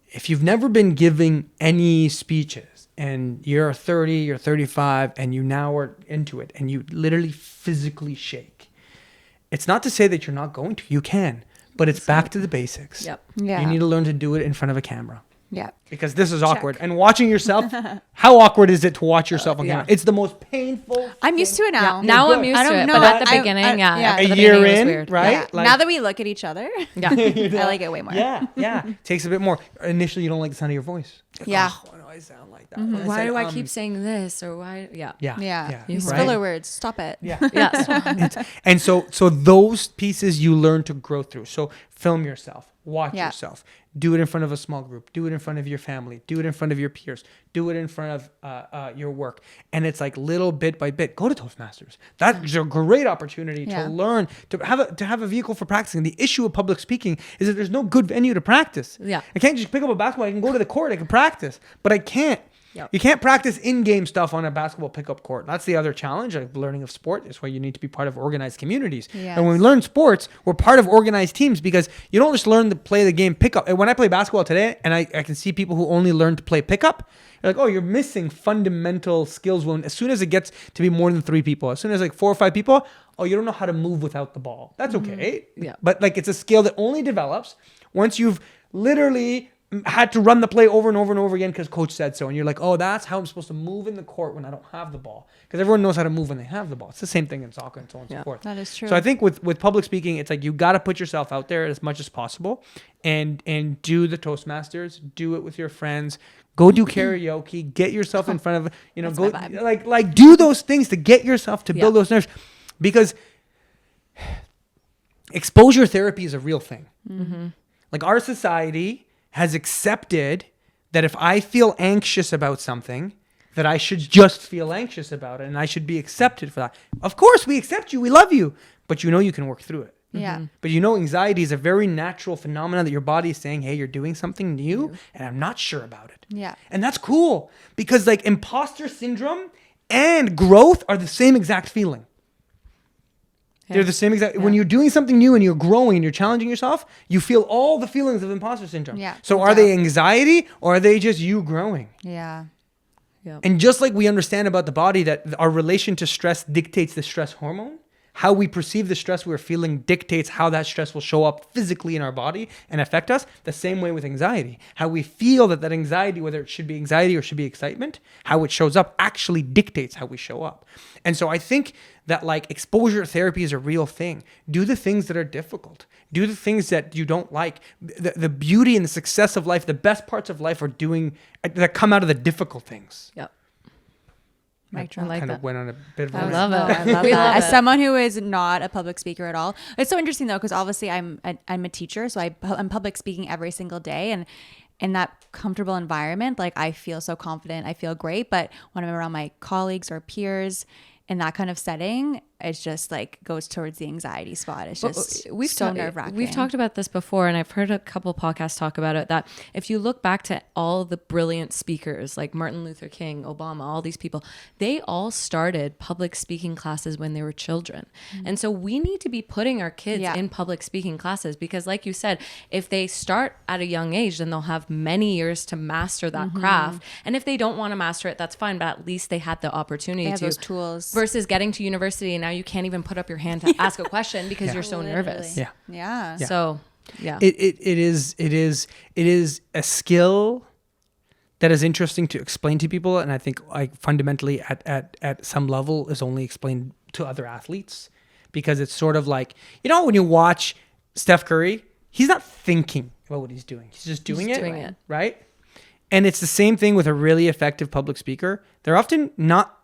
if you've never been giving any speeches and you're 30, you're 35, and you now are into it and you literally physically shake, it's not to say that you're not going to. You can, but it's back to the basics. Yep. Yeah. You need to learn to do it in front of a camera. Yeah. Because this is awkward. And watching yourself, how awkward is it to watch yourself on camera? It's the most painful. I'm used to it now. Yeah. Now I'm used to it, but at the beginning, at a the year beginning it was in, weird. right? Yeah. Like, now that we look at each other, Yeah. I like it way more. yeah. Takes a bit more. Initially, you don't like the sound of your voice. Like, Yeah. oh, why do I sound like that? Why do I keep saying this or why? Yeah. Yeah. Use right? filler words. Stop it. Yeah. Yes. And so those pieces you learn to grow through. So film yourself, watch yourself, do it in front of a small group, do it in front of your family, do it in front of your peers, do it in front of your work. And it's like little bit by bit. Go to Toastmasters. That's a great opportunity to learn, to have a vehicle for practicing. The issue of public speaking is that there's no good venue to practice. Yeah. I can't just pick up a basketball. I can go to the court. I can practice, but I can't. Yep. You can't practice in-game stuff on a basketball pickup court. That's the other challenge, like learning of sport. Is why you need to be part of organized communities. Yes. And when we learn sports, we're part of organized teams because you don't just learn to play the game pickup. And when I play basketball today, and I can see people who only learn to play pickup, you're like, oh, you're missing fundamental skills. When as soon as it gets to be more than 3 people, as soon as like 4 or 5 people, oh, you don't know how to move without the ball. That's okay. Yeah. But like it's a skill that only develops once you've literally had to run the play over and over and over again because coach said so. And you're like, oh, that's how I'm supposed to move in the court when I don't have the ball. Because everyone knows how to move when they have the ball. It's the same thing in soccer and so on and so forth. That is true. So I think with public speaking, it's like you got to put yourself out there as much as possible and do the Toastmasters, do it with your friends. Go do karaoke, get yourself in front of, That's go my vibe. like do those things to get yourself to build those nerves. Because exposure therapy is a real thing. Like our society has accepted that if I feel anxious about something, that I should just feel anxious about it and I should be accepted for that. Of course, we accept you. We love you. But you can work through it. Yeah. But anxiety is a very natural phenomenon that your body is saying, hey, you're doing something new and I'm not sure about it. Yeah. And that's cool because like imposter syndrome and growth are the same exact feeling. They're the same exact. When you're doing something new and you're growing and you're challenging yourself, you feel all the feelings of imposter syndrome. Yeah. So are they anxiety or are they just you growing? Yeah. And just like we understand about the body that our relation to stress dictates the stress hormone, how we perceive the stress we're feeling dictates how that stress will show up physically in our body and affect us. The same way with anxiety. How we feel that anxiety, whether it should be anxiety or should be excitement, how it shows up actually dictates how we show up. And so I think that like exposure therapy is a real thing. Do the things that are difficult. Do the things that you don't like. The beauty and the success of life, the best parts of life are doing that come out of the difficult things. Yep. I like kind that. of went on a bit of a I rant. love it. I love We that. love As it. someone who is not a public speaker at all, it's so interesting though because obviously I'm a teacher, so I'm public speaking every single day, and in that comfortable environment, like I feel so confident, I feel great. But when I'm around my colleagues or peers in that kind of setting, it's just like goes towards the anxiety spot. It's just so nerve-wracking. We've talked about this before, and I've heard a couple podcasts talk about it, that if you look back to all the brilliant speakers like Martin Luther King, Obama, all these people, they all started public speaking classes when they were children. And so we need to be putting our kids in public speaking classes because like you said, if they start at a young age, then they'll have many years to master that craft. And if they don't want to master it, that's fine, but at least they had the opportunity They have to. those tools. Versus getting to university and now you can't even put up your hand to ask a question because you're so nervous. Yeah. Yeah. So, yeah. It is a skill that is interesting to explain to people, and I think like fundamentally at some level is only explained to other athletes, because it's sort of like, you know, when you watch Steph Curry, he's not thinking about what he's doing. He's just doing it, right? And it's the same thing with a really effective public speaker. They're often not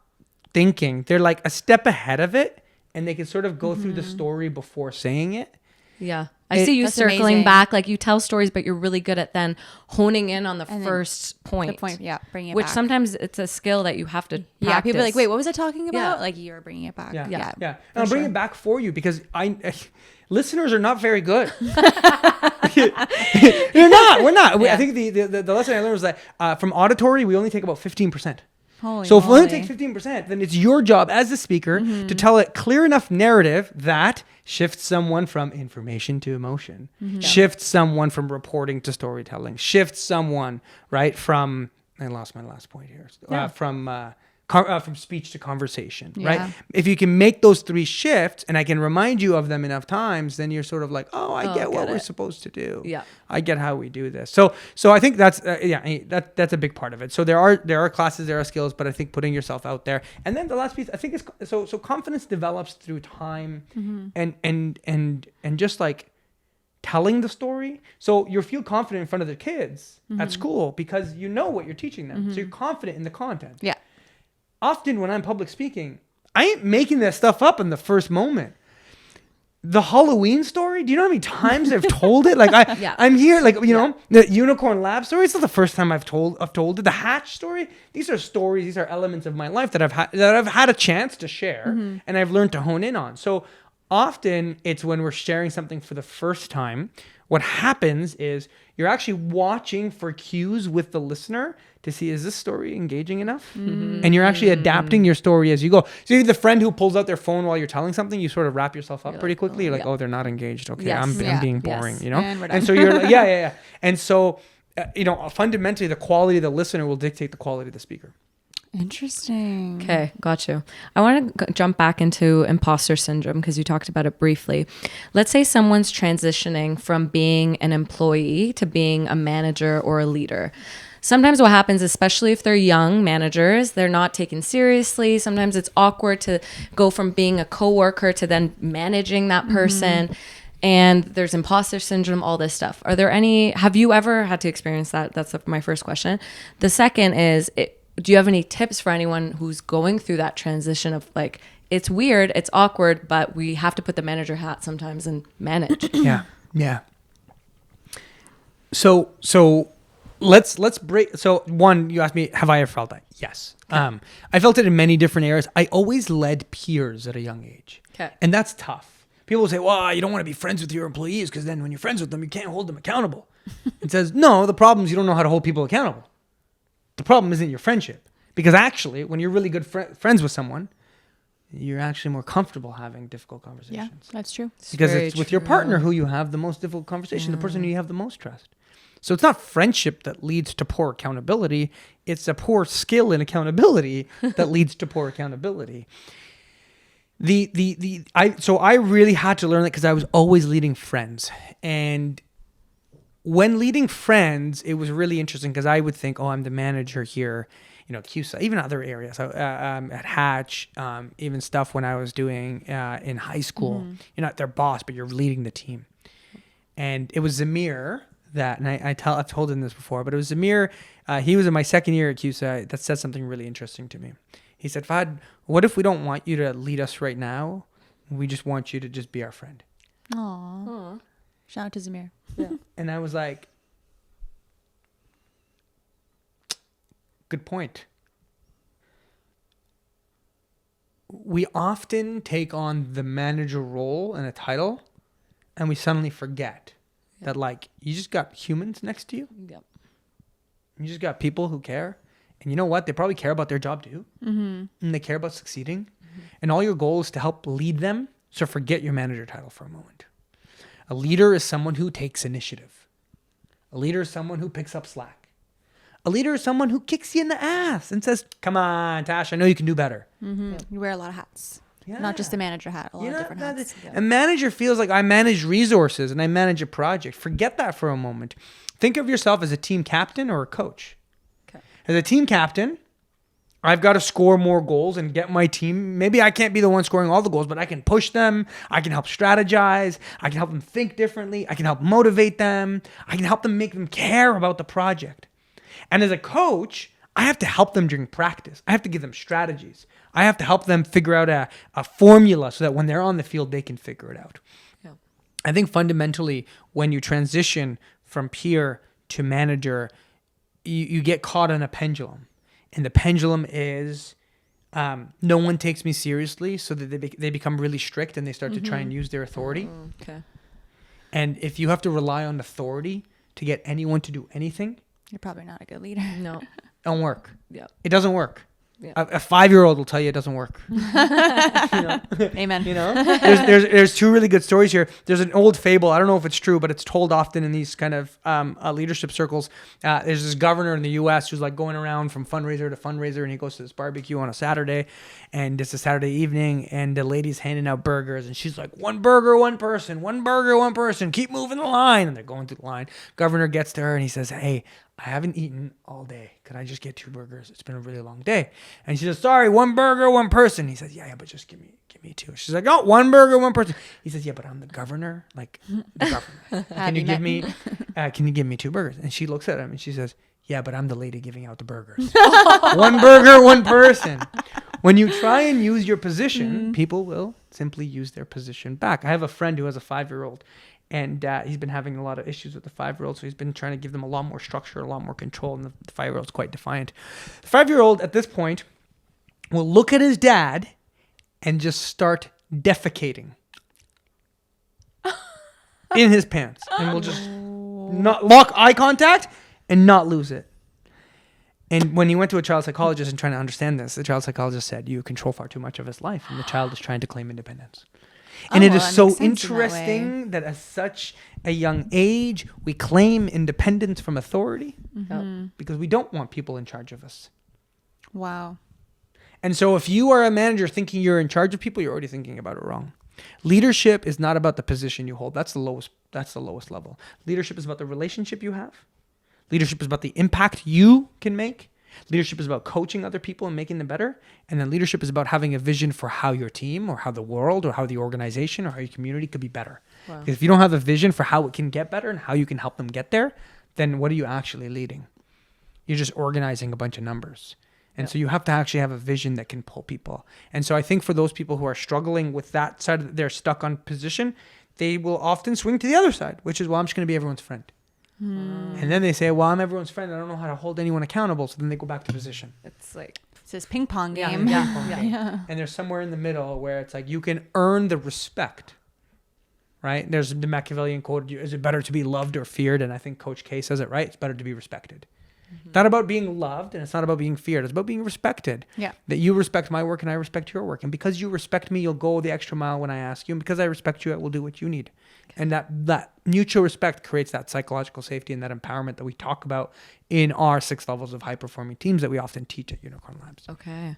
thinking. They're like a step ahead of it, and they can sort of go through the story before saying it. Yeah. I see you circling amazing. back, like you tell stories, but you're really good at then honing in on the first point. The point, yeah, bringing it which back. sometimes it's a skill that you have to practice. Yeah, people are like, wait, what was I talking about? Yeah. Like, you're bringing it back. Yeah. Yeah. And I'll bring it back for you, because listeners are not very good. They're not. We're not. I think the lesson I learned was that from auditory, we only take about 15%. So if we only take 15%, then it's your job as a speaker to tell a clear enough narrative that shifts someone from information to emotion, shifts someone from reporting to storytelling, shifts someone, right, from, I lost my last point here, from speech to conversation, right? If you can make those three shifts, and I can remind you of them enough times, then you're sort of like, oh, I get what we're supposed to do. Yeah, I get how we do this. So I think that's that's a big part of it. So there are classes, there are skills, but I think putting yourself out there, and then the last piece, I think, is so confidence develops through time, and just like telling the story. So you feel confident in front of the kids at school because you know what you're teaching them. So you're confident in the content. Yeah. Often when I'm public speaking, I ain't making that stuff up in the first moment. The Halloween story, do you know how many times I've told it? Like I'm here, like, you know, the unicorn lab story, it's not the first time I've told it. The hatch story, these are stories, these are elements of my life that I've had a chance to share and I've learned to hone in on. So often it's when we're sharing something for the first time, what happens is you're actually watching for cues with the listener to see, is this story engaging enough? And you're actually adapting your story as you go. So you're the friend who pulls out their phone while you're telling something, you sort of wrap yourself up pretty quickly. You're like, oh, they're not engaged. Okay, I'm being boring, you know? And so you're like, yeah. And so, you know, fundamentally, the quality of the listener will dictate the quality of the speaker. Interesting. Okay, got you. I want to jump back into imposter syndrome because you talked about it briefly. Let's say someone's transitioning from being an employee to being a manager or a leader. Sometimes what happens, especially if they're young managers, they're not taken seriously. Sometimes it's awkward to go from being a coworker to then managing that person. And there's imposter syndrome, all this stuff. Have you ever had to experience that? That's my first question. The second is, do you have any tips for anyone who's going through that transition of like, it's weird, it's awkward, but we have to put the manager hat sometimes and manage? Yeah. So let's break. So one, you asked me, have I ever felt that? Yes. Okay. I felt it in many different areas. I always led peers at a young age. Okay. And that's tough. People will say, well, you don't want to be friends with your employees because then when you're friends with them, you can't hold them accountable. It says, no, the problem is you don't know how to hold people accountable. The problem isn't your friendship, because actually when you're really good friends with someone, you're actually more comfortable having difficult conversations. Yeah, that's true. Because it's with your partner who you have the most difficult conversation, the person who you have the most trust. So it's not friendship that leads to poor accountability. It's a poor skill in accountability that leads to poor accountability. So I really had to learn that because I was always leading friends. And when leading friends, it was really interesting because I would think, oh, I'm the manager here, you know, QSA, even other areas, at Hatch, even stuff when I was doing in high school. You're not their boss, but you're leading the team. And it was Zamir that, and I've told him this before, but it was Zamir. He was in my second year at QSA that said something really interesting to me. He said, Fahd, what if we don't want you to lead us right now? We just want you to just be our friend. Aww. Shout out to Zamir. Yeah. And I was like, good point. We often take on the manager role and a title, and we suddenly forget that, like, you just got humans next to you. Yep. You just got people who care. And you know what? They probably care about their job too. And they care about succeeding. And all your goal is to help lead them. So forget your manager title for a moment. A leader is someone who takes initiative. A leader is someone who picks up slack. A leader is someone who kicks you in the ass and says, come on, Tash, I know you can do better. You wear a lot of hats. Not just a manager hat, a lot of different hats. A manager feels like I manage resources and I manage a project. Forget that for a moment. Think of yourself as a team captain or a coach. Okay. As a team captain, I've got to score more goals and get my team. Maybe I can't be the one scoring all the goals, but I can push them. I can help strategize. I can help them think differently. I can help motivate them. I can help them make them care about the project. And as a coach, I have to help them during practice. I have to give them strategies. I have to help them figure out a formula so that when they're on the field, they can figure it out. Yeah. I think fundamentally, when you transition from peer to manager, you get caught in a pendulum. And the pendulum is no one takes me seriously, so that they become really strict and they start to try and use their authority. Okay. And if you have to rely on authority to get anyone to do anything, You're probably not a good leader. No. it don't work. Yeah. It doesn't work. Yeah. A 5-year-old will tell you it doesn't work. Amen. There's two really good stories here. There's an old fable. I don't know if it's true, but it's told often in these kind of leadership circles. There's this governor in the U.S. who's like going around from fundraiser to fundraiser, and he goes to this barbecue on a Saturday, and it's a Saturday evening, and the lady's handing out burgers, and she's like, 1 burger, 1 person, 1 burger, 1 person, keep moving the line. And they're going through the line. Governor gets to her, and he says, hey, I haven't eaten all day. Could I just get 2 burgers? It's been a really long day. And she says, sorry, 1 burger, 1 person. He says, yeah, but just give me 2. She's like, oh, 1 burger, 1 person. He says, yeah, but I'm the governor. Like, the governor. Can you give me 2 burgers? And she looks at him and she says, yeah, but I'm the lady giving out the burgers. 1 burger, 1 person. When you try and use your position, people will simply use their position back. I have a friend who has a 5-year-old. And he's been having a lot of issues with the 5-year-old. So he's been trying to give them a lot more structure, a lot more control. And the 5-year-old's quite defiant. The 5-year-old at this point will look at his dad and just start defecating in his pants. And will just not lock eye contact and not lose it. And when he went to a child psychologist and trying to understand this, the child psychologist said, you control far too much of his life. And the child is trying to claim independence. And it is so interesting that at such a young age, we claim independence from authority because we don't want people in charge of us. Wow. And so if you are a manager thinking you're in charge of people, you're already thinking about it wrong. Leadership is not about the position you hold. That's the lowest level. Leadership is about the relationship you have. Leadership is about the impact you can make. Leadership is about coaching other people and making them better. And then leadership is about having a vision for how your team or how the world or how the organization or how your community could be better. Wow. Because if you don't have a vision for how it can get better and how you can help them get there, then what are you actually leading? You're just organizing a bunch of numbers. And so you have to actually have a vision that can pull people. And so I think for those people who are struggling with that side, they're stuck on position, they will often swing to the other side, which is, well, I'm just going to be everyone's friend. And then they say, well, I'm everyone's friend. I don't know how to hold anyone accountable. So then they go back to position. It's like It's this ping pong game. Yeah. And there's somewhere in the middle where it's like you can earn the respect, right? There's the Machiavellian quote, is it better to be loved or feared? And I think Coach K says it right. It's better to be respected. It's not about being loved and it's not about being feared. It's about being respected. Yeah. That you respect my work and I respect your work. And because you respect me, you'll go the extra mile when I ask you. And because I respect you, I will do what you need. Okay. And that mutual respect creates that psychological safety and that empowerment that we talk about in our 6 levels of high-performing teams that we often teach at Unicorn Labs. Okay.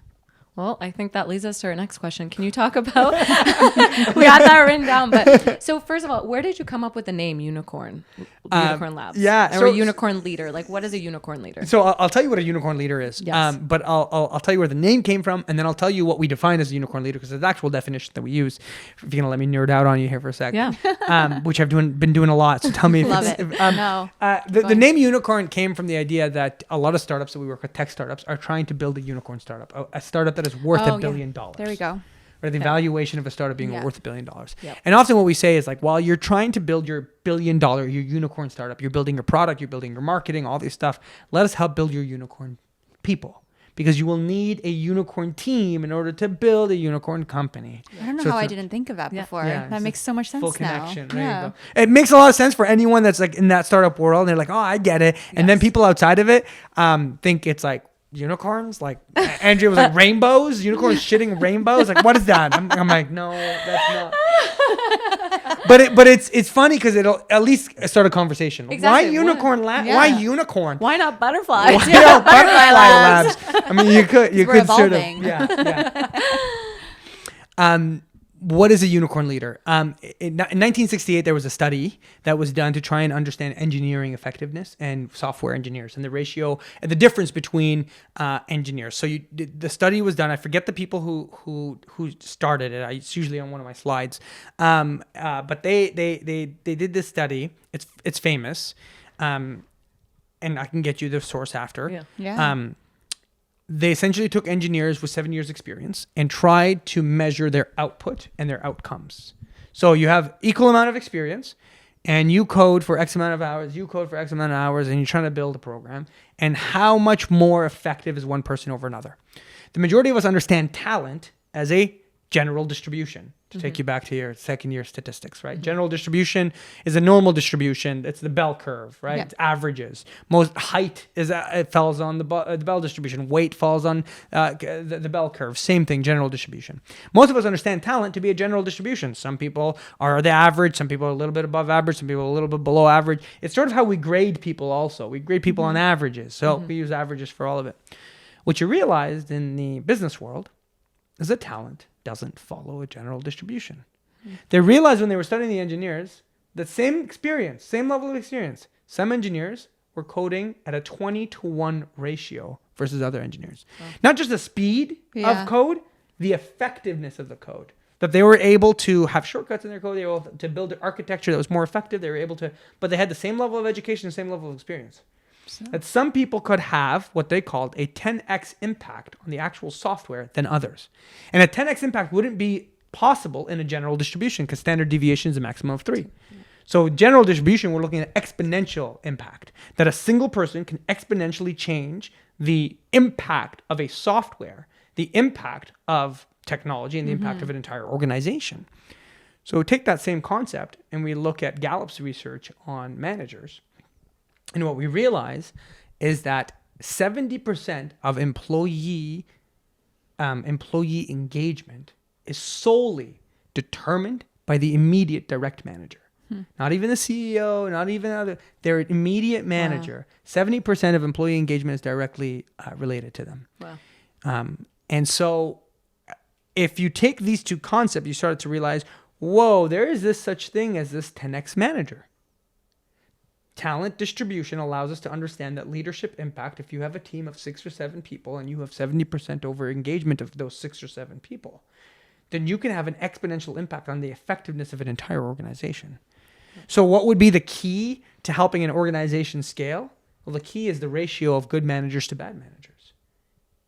Well, I think that leads us to our next question. Can you talk about, we got that written down, but so first of all, where did you come up with the name Unicorn Labs? Yeah. Or Unicorn Leader? Like, what is a Unicorn Leader? So I'll tell you what a Unicorn Leader is, Yes. but I'll tell you where the name came from, and then I'll tell you what we define as a Unicorn Leader, because it's the actual definition that we use. If you're going to let me nerd out on you here for a sec. Yeah. Which I've been doing a lot, so tell me if Love it's... it. No. The name Unicorn came from the idea that a lot of startups that we work with, tech startups, are trying to build a unicorn startup, a startup that is worth $1 billion. There we go. Or the valuation of a startup being worth $1 billion. Yep. And often what we say is like, while you're trying to build your $1 billion, your unicorn startup, you're building your product, you're building your marketing, all this stuff. Let us help build your unicorn people, because you will need a unicorn team in order to build a unicorn company. I don't know how I didn't think of that before. Yeah, that makes so much sense full now. connection. There you go. It makes a lot of sense for anyone that's like in that startup world. And they're like, oh, I get it. And then people outside of it think it's like, unicorns, like Andrea was like rainbows, unicorns shitting rainbows, like what is that? I'm like, no, that's not. But it's funny because it'll at least start a conversation. Exactly. Why unicorn lab? Yeah. Why unicorn? Why not butterflies? Why not butterfly labs? I mean, you could We're sort of, evolving. yeah. What is a unicorn leader? In 1968, there was a study that was done to try and understand engineering effectiveness and software engineers and the ratio and the difference between engineers. So the study was done. I forget the people who started it. It's usually on one of my slides. But they did this study. It's famous, and I can get you the source after. Yeah. They essentially took engineers with 7 years experience and tried to measure their output and their outcomes. So you have equal amount of experience and you code for X amount of hours, and you're trying to build a program. And how much more effective is one person over another? The majority of us understand talent as a general distribution. To take you back to your second year statistics, right? General distribution is a normal distribution. It's the bell curve, right? Yeah. It's averages. Most height it falls on the bell distribution. Weight falls on the bell curve. Same thing, general distribution. Most of us understand talent to be a general distribution. Some people are the average. Some people are a little bit above average. Some people are a little bit below average. It's sort of how we grade people also. We grade people on averages. So we use averages for all of it. What you realized in the business world is that talent doesn't follow a general distribution. They realized when they were studying the engineers that same level of experience, some engineers were coding at a 20-to-1 ratio versus other engineers. Not just the speed of code, the effectiveness of the code. That they were able to have shortcuts in their code, they were able to build an architecture that was more effective, but they had the same level of education, the same level of experience. That some people could have what they called a 10x impact on the actual software than others. And a 10x impact wouldn't be possible in a general distribution because standard deviation is a maximum of 3. So general distribution, we're looking at exponential impact, that a single person can exponentially change the impact of a software, the impact of technology, and the impact of an entire organization. So take that same concept and we look at Gallup's research on managers. And what we realize is that 70% of employee engagement is solely determined by the immediate direct manager. Not even the CEO, not even other. Their immediate manager. 70% of employee engagement is directly related to them. Wow. And so if you take these two concepts, you start to realize, whoa, there is this such thing as this 10x manager. Talent distribution allows us to understand that leadership impact, if you have a team of 6 or 7 people and you have 70% over engagement of those 6 or 7 people, then you can have an exponential impact on the effectiveness of an entire organization. So what would be the key to helping an organization scale? Well, the key is the ratio of good managers to bad managers.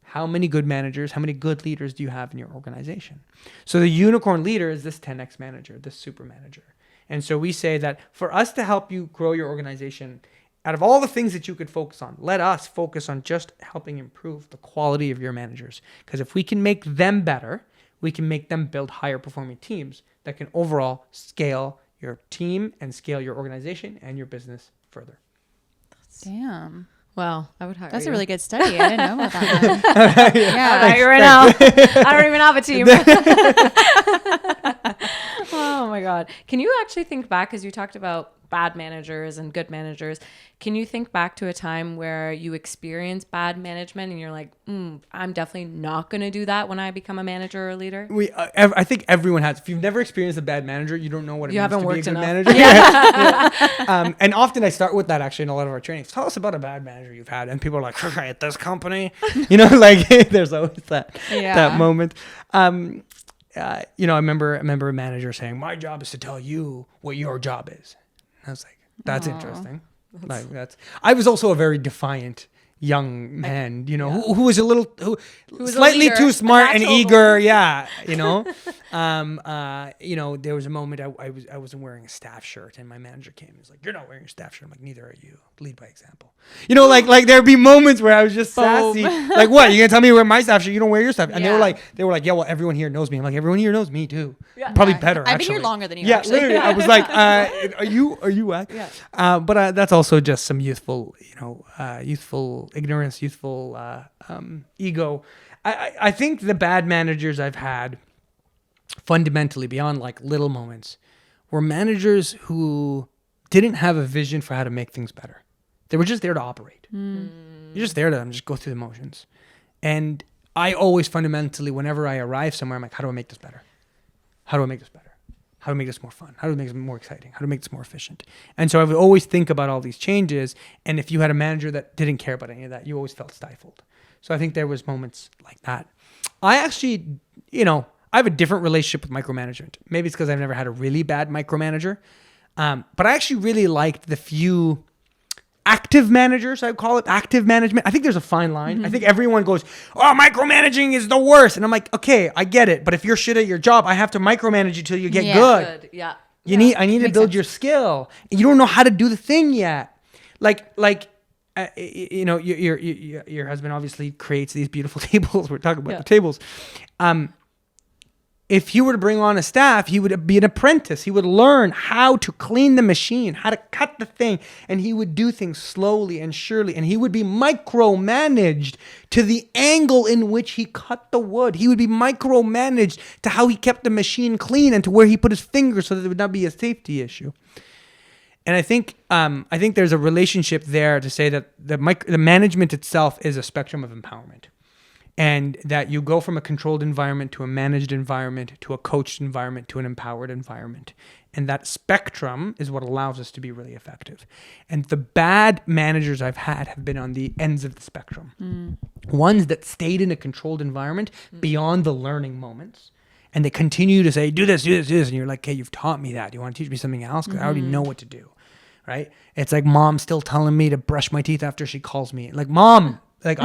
How many good managers, how many good leaders do you have in your organization? So the unicorn leader is this 10x manager, this super manager. And so we say that for us to help you grow your organization, out of all the things that you could focus on, let us focus on just helping improve the quality of your managers. Because if we can make them better, we can make them build higher performing teams that can overall scale your team and scale your organization and your business further. Damn. Well, I would hire That's you. a really good study. I didn't know about that one. Yeah, right now. I don't even have a team. Oh my God. Can you actually think back, as you talked about bad managers and good managers, can you think back to a time where you experienced bad management and you're like, I'm definitely not going to do that when I become a manager or a leader? I think everyone has. If you've never experienced a bad manager, you don't know what it means to be a good enough. manager. Yeah. And often I start with that actually in a lot of our trainings. Tell us about a bad manager you've had. And people are like, at this company, like there's always that moment. I remember a manager saying, my job is to tell you what your job is. And I was like, that's interesting. I was also a very defiant young man, who was a little, who was slightly too smart and eager. Yeah. There was a moment I wasn't wearing a staff shirt and my manager came and was like, you're not wearing a staff shirt. I'm like, neither are you. Lead by example. Like there'd be moments where I was just sassy. Like, what? You gonna tell me to wear my staff shirt? You don't wear your stuff. And they were like, yeah, well, everyone here knows me. I'm like, everyone here knows me too. Yeah. Probably better. I've been here longer than you. Yeah, actually. literally. I was like, are you? Yeah. But that's also just some youthful ignorance, youthful ego. I think the bad managers I've had, fundamentally beyond like little moments, were managers who didn't have a vision for how to make things better. They were just there to operate. You're just there to just go through the motions. And I always fundamentally, whenever I arrive somewhere, I'm like, how do I make this better? how do I make this better? How do I make this more fun? How do I make this more exciting? How do I make this more efficient? And so I would always think about all these changes. And if you had a manager that didn't care about any of that, you always felt stifled. So I think there was moments like that. I actually, I have a different relationship with micromanagement. Maybe it's because I've never had a really bad micromanager. But I actually really liked the few active managers, I would call it active management. I think there's a fine line. I think everyone goes, oh, micromanaging is the worst. And I'm like, okay, I get it. But if you're shit at your job, I have to micromanage you till you get good. Yeah. I need to build your skill. You don't know how to do the thing yet. Your husband obviously creates these beautiful tables. We're talking about the tables. If he were to bring on a staff, he would be an apprentice. He would learn how to clean the machine, how to cut the thing, and he would do things slowly and surely, and he would be micromanaged to the angle in which he cut the wood. He would be micromanaged to how he kept the machine clean and to where he put his fingers so that there would not be a safety issue. And I think there's a relationship there to say that the management itself is a spectrum of empowerment. And that you go from a controlled environment to a managed environment to a coached environment to an empowered environment. And that spectrum is what allows us to be really effective. And the bad managers I've had have been on the ends of the spectrum. Ones that stayed in a controlled environment beyond the learning moments. And they continue to say, do this. And you're like, okay, you've taught me that. Do you want to teach me something else? Because I already know what to do. Right? It's like mom still telling me to brush my teeth after she calls me. Like, mom, like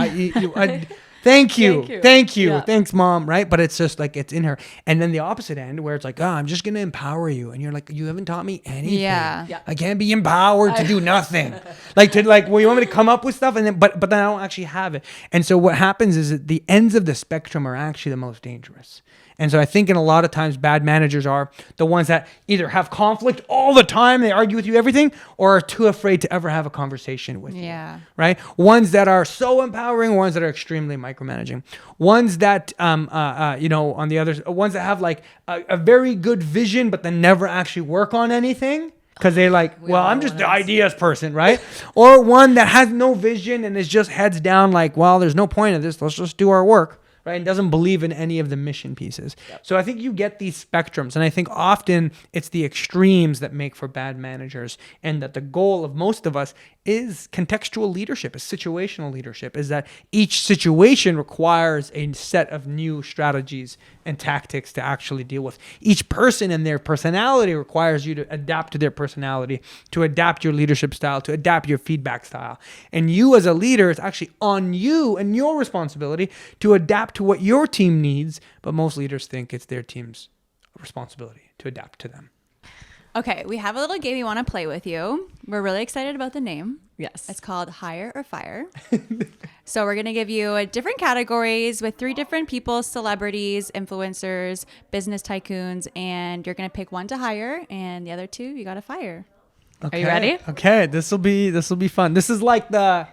Thank you. Yeah. Thanks, mom. Right. But it's just like it's in her. And then the opposite end where it's like, I'm just going to empower you. And you're like, you haven't taught me anything. Yeah. I can't be empowered to do nothing. Well, you want me to come up with stuff and then, but then I don't actually have it. And so what happens is that the ends of the spectrum are actually the most dangerous. And so I think in a lot of times bad managers are the ones that either have conflict all the time, they argue with you everything, or are too afraid to ever have a conversation with you. Right? Ones that are so empowering, ones that are extremely micromanaging. Ones that, on the others, ones that have like a very good vision, but then never actually work on anything. Because they're like, I'm just the ideas person, right? Or one that has no vision and is just heads down like, well, there's no point in this. Let's just do our work. Right, and doesn't believe in any of the mission pieces. So I think you get these spectrums, and I think often it's the extremes that make for bad managers, and that the goal of most of us is contextual leadership, is situational leadership, is that each situation requires a set of new strategies and tactics to actually deal with. Each person and their personality requires you to adapt to their personality, to adapt your leadership style, to adapt your feedback style. And you as a leader, it's actually on you and your responsibility to adapt to what your team needs, but most leaders think it's their team's responsibility to adapt to them. Okay, we have a little game we want to play with you. We're really excited about the name. Yes. It's called Hire or Fire. So we're going to give you different categories with 3 different people, celebrities, influencers, business tycoons, and you're going to pick one to hire and the other 2 you got to fire. Okay. Are you ready? Okay, this will be fun. This is like the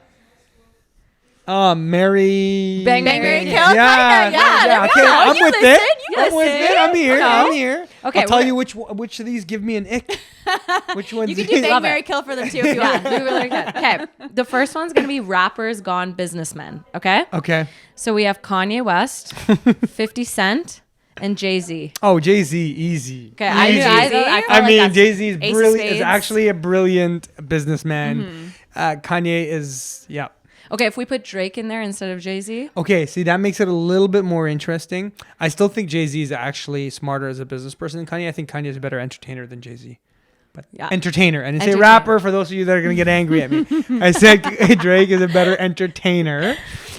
Mary Bang, Mary, Kill. Yeah. Okay, I'm with it. I'm here. Okay, I'll tell you which of these give me an ick. Which ones? You can do Bang, Mary, Kill for them too if you want. We really good. Okay, the first one's gonna be rappers gone businessmen. Okay. Okay. So we have Kanye West, 50 Cent, and Jay-Z. Oh, Jay-Z, easy. Okay, I mean, Jay-Z is brilliant. Is actually a brilliant businessman. Kanye is Okay, if we put Drake in there instead of Jay-Z. Okay, see, that makes it a little bit more interesting. I still think Jay-Z is actually smarter as a business person than Kanye. I think Kanye is a better entertainer than Jay-Z. But entertainer. I didn't say rapper for those of you that are going to get angry at me. I said Drake is a better entertainer.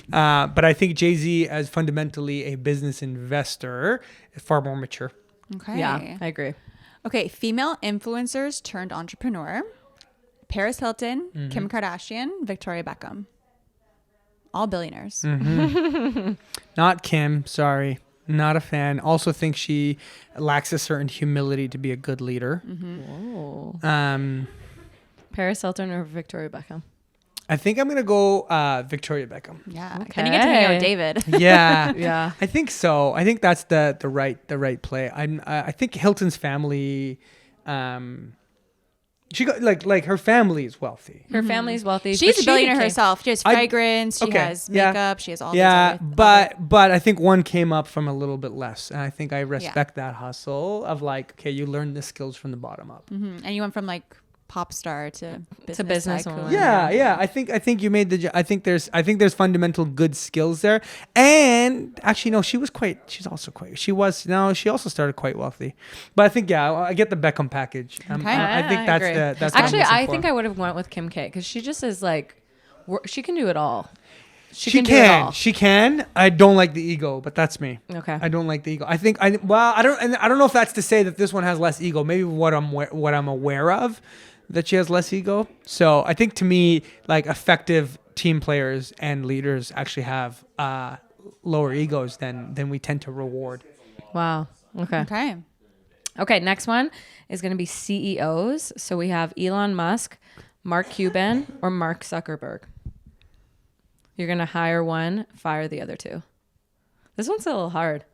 But I think Jay-Z, as fundamentally a business investor, is far more mature. Okay. Yeah, I agree. Okay, female influencers turned entrepreneur. Paris Hilton, Kim Kardashian, Victoria Beckham. All billionaires. Not Kim, sorry. Not a fan. Also think she lacks a certain humility to be a good leader. Paris Hilton or Victoria Beckham? I think I'm going to go Victoria Beckham. Yeah. Okay. Then you get to hang out with David. Yeah. Yeah. I think so. I think that's the right play. I think Hilton's family She got like her family is wealthy. Her family's wealthy. She's but a billionaire became- herself. She has fragrance. She okay, has yeah. makeup. She has all Yeah, these but I think one came up from a little bit less, and I think I respect that hustle of like, okay, you learn the skills from the bottom up. And you went from like pop star to business tycoon. woman. Yeah. I think you made I think there's fundamental good skills there, and actually no, she also started quite wealthy, but I think I get the Beckham package. Okay. I think agree. that's actually what I'm I think I would have went with Kim K because she just is like she can do it all. She do it all. can. I don't like the ego, but that's me. Okay. I don't like the ego. I don't know if that's to say that this one has less ego. Maybe what I'm aware of, that she has less ego. So I think to me, like effective team players and leaders actually have lower egos than we tend to reward. Wow. Okay. Okay. Next one is going to be CEOs. So we have Elon Musk, Mark Cuban, or Mark Zuckerberg. You're going to hire one, fire the other two. This one's a little hard.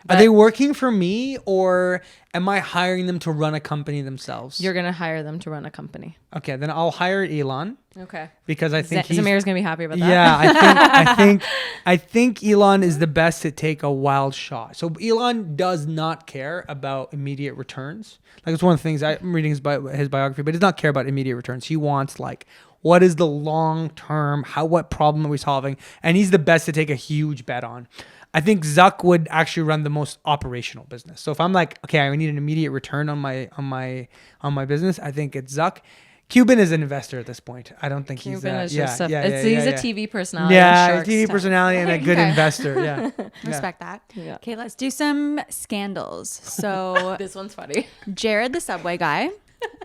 Are they working for me, or am I hiring them to run a company themselves? You're going to hire them to run a company. Okay, then I'll hire Elon. Okay. Because I think Zamir's going to be happy about that. Yeah, I think Elon is the best to take a wild shot. So Elon does not care about immediate returns. Like it's one of the things I'm reading his biography, but he does not care about immediate returns. He wants like, what is the long term? What problem are we solving? And he's the best to take a huge bet on. I think Zuck would actually run the most operational business. So if I'm like, okay, I need an immediate return on my business, I think it's Zuck. Cuban is an investor at this point. I don't think he's He's a TV personality. Yeah, TV personality and a good Okay. investor. Yeah. Respect that. Yeah. Okay, let's do some scandals. So This one's funny. Jared, the subway guy,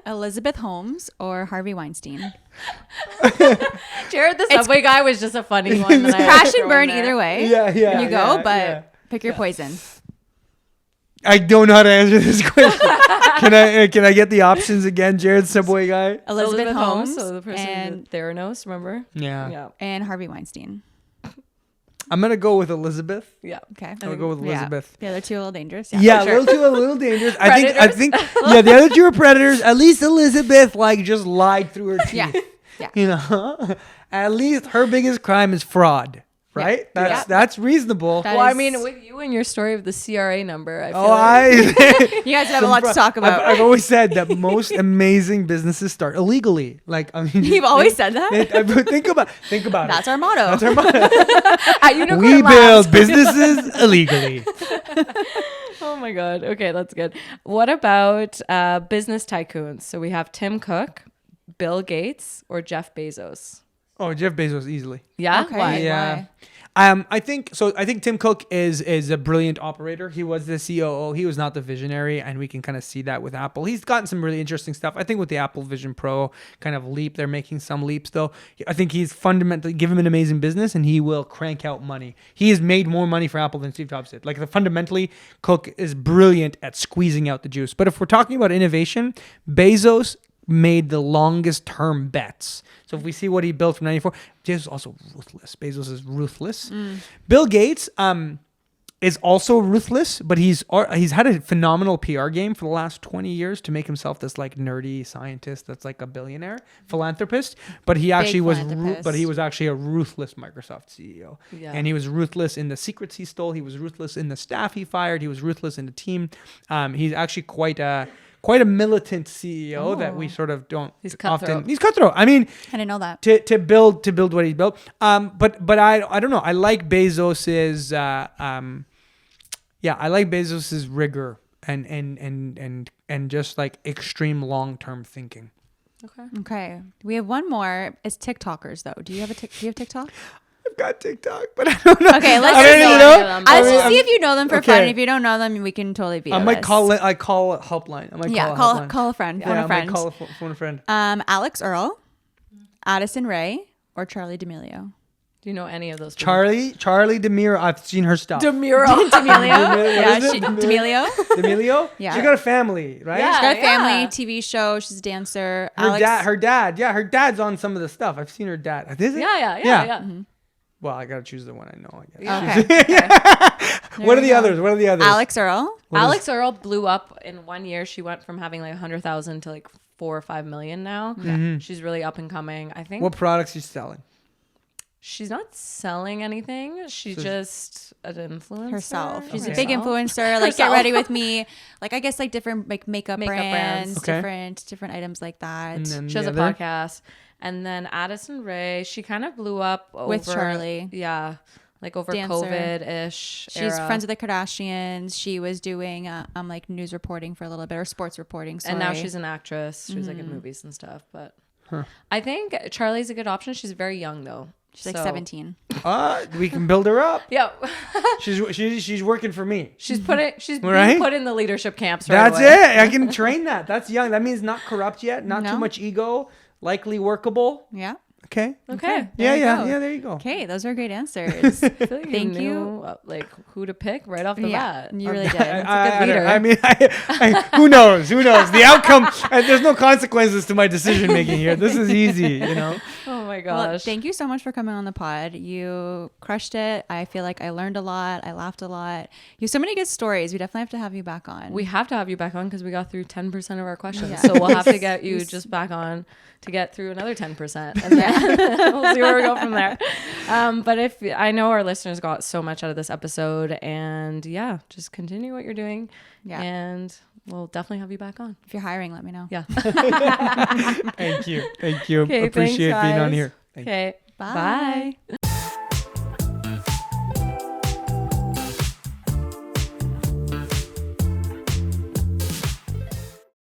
Elizabeth Holmes, or Harvey Weinstein. Jared, the subway guy, was just a funny one. That I Crash threw and burn in there. either way. Yeah. You go, yeah, but yeah. pick your poison. I don't know how to answer this question. Can I get the options again? Jared, subway guy. Elizabeth Holmes, so the person and Theranos, remember? Yeah. and Harvey Weinstein. I'm gonna go with Elizabeth. Yeah. Okay. I'll go with Elizabeth. The other two a little dangerous. Yeah, for sure. a little dangerous. I think yeah, the other two are predators. At least Elizabeth just lied through her teeth. Yeah. You know? At least her biggest crime is fraud. Right? Yeah. That's reasonable. That Well, I is- mean, with you and your story of the CRA number, I feel You guys have a lot to talk about. I've always said that most amazing businesses start illegally. Like, I mean, You've always said that. think about That's it. our motto. That's our motto. At Unicorn We Labs. build businesses illegally. Oh my God. Okay, that's good. What about business tycoons? So we have Tim Cook, Bill Gates, or Jeff Bezos. Oh, Jeff Bezos easily. Yeah? Okay. Why? Yeah. I think Tim Cook is a brilliant operator. He was the COO. He was not the visionary, and we can kind of see that with Apple. He's gotten some really interesting stuff. I think with the Apple Vision Pro kind of leap, they're making some leaps though. I think he's fundamentally give him an amazing business, and he will crank out money. He has made more money for Apple than Steve Jobs did. Like fundamentally, Cook is brilliant at squeezing out the juice. But if we're talking about innovation, Bezos made the longest term bets. So if we see what he built from 94, Bezos is also ruthless. Bezos is ruthless. Bill Gates is also ruthless, but he's had a phenomenal PR game for the last 20 years to make himself this like nerdy scientist that's like a billionaire philanthropist. But he actually was actually a ruthless Microsoft CEO. Yeah. And he was ruthless in the secrets he stole. He was ruthless in the staff he fired. He was ruthless in the team. He's actually quite a militant CEO that we sort of don't He's cutthroat. He's cutthroat. I mean, I didn't know that. to build what he built. But I don't know. I like Bezos's I like Bezos's rigor and just like extreme long-term thinking. Okay. We have one more. It's TikTokers though. Do you have TikTok? I've got TikTok, but I don't know. Okay, let's I just don't know know. any of them. Let's just see if you know them for Okay. fun. And if you don't know them, we can totally be. I might call it. I call it helpline. I might Call a friend. Yeah, Phone I a friend. might call phone a friend. Alex Earl, Addison Rae, or Charlie D'Amelio. Do you know any of those people? Charlie D'Amelio. I've seen her stuff. D'Amelio. Yeah, is it? D'Amelio. D'Amelio. Yeah. She got a family, right? Yeah. She's got a family TV show. She's a dancer. Her dad. Yeah, her dad's on some of the stuff. I've seen her dad. Is it? Yeah. Well, I gotta choose the one I know. I guess. Okay. What are the others? What are the others? Alex Earl. Alex Earl blew up in 1 year. She went from having like 100,000 to like 4 or 5 million now. Mhm. She's really up and coming. I think What products you selling? she's not selling anything. She's just an influencer Herself. She's a Okay. big influencer. Like, get ready with me. Like, I guess like different like makeup brands, Okay. different items like that. And then She has the a other? podcast. And then Addison Rae, she kind of blew up With over, Charlie. Yeah. Like over Dancer. COVID-ish She's era. friends with the Kardashians. She was doing like news reporting for a little bit, or sports reporting. Sorry. And now she's an actress. She was like in movies and stuff. But I think Charlie's a good option. She's very young though. she's like So- 17. We can build her up. Yeah. She's working for me. She's being Right? put in the leadership camps right That's away. it. I can train that. That's young. That means not corrupt yet. Not No. too much ego. Likely workable. Yeah. Okay. Okay. Yeah. you go. Yeah. There you go. Okay, those are great answers. I feel like Thank you you. knew, like who to pick right off the Yeah, bat. you really did. That's a good leader. I mean, who knows? Who knows? The outcome. There's no consequences to my decision making here. This is easy. You know. Oh my Well, gosh. thank you so much for coming on the pod. You crushed it. I feel like I learned a lot. I laughed a lot. You have so many good stories. We definitely have to have you back on. We have to have you back on because we got through 10% of our questions. Yeah. So we'll have to get you just back on to get through another 10%. And then we'll see where we go from there. But if I know our listeners got so much out of this episode, and yeah, just continue what you're doing. Yeah. And we'll definitely have you back on. If you're hiring, let me know. Yeah. Thank you. Thank you. Okay, Appreciate thanks, being on guys. here. Thank you. Okay. Bye. Bye.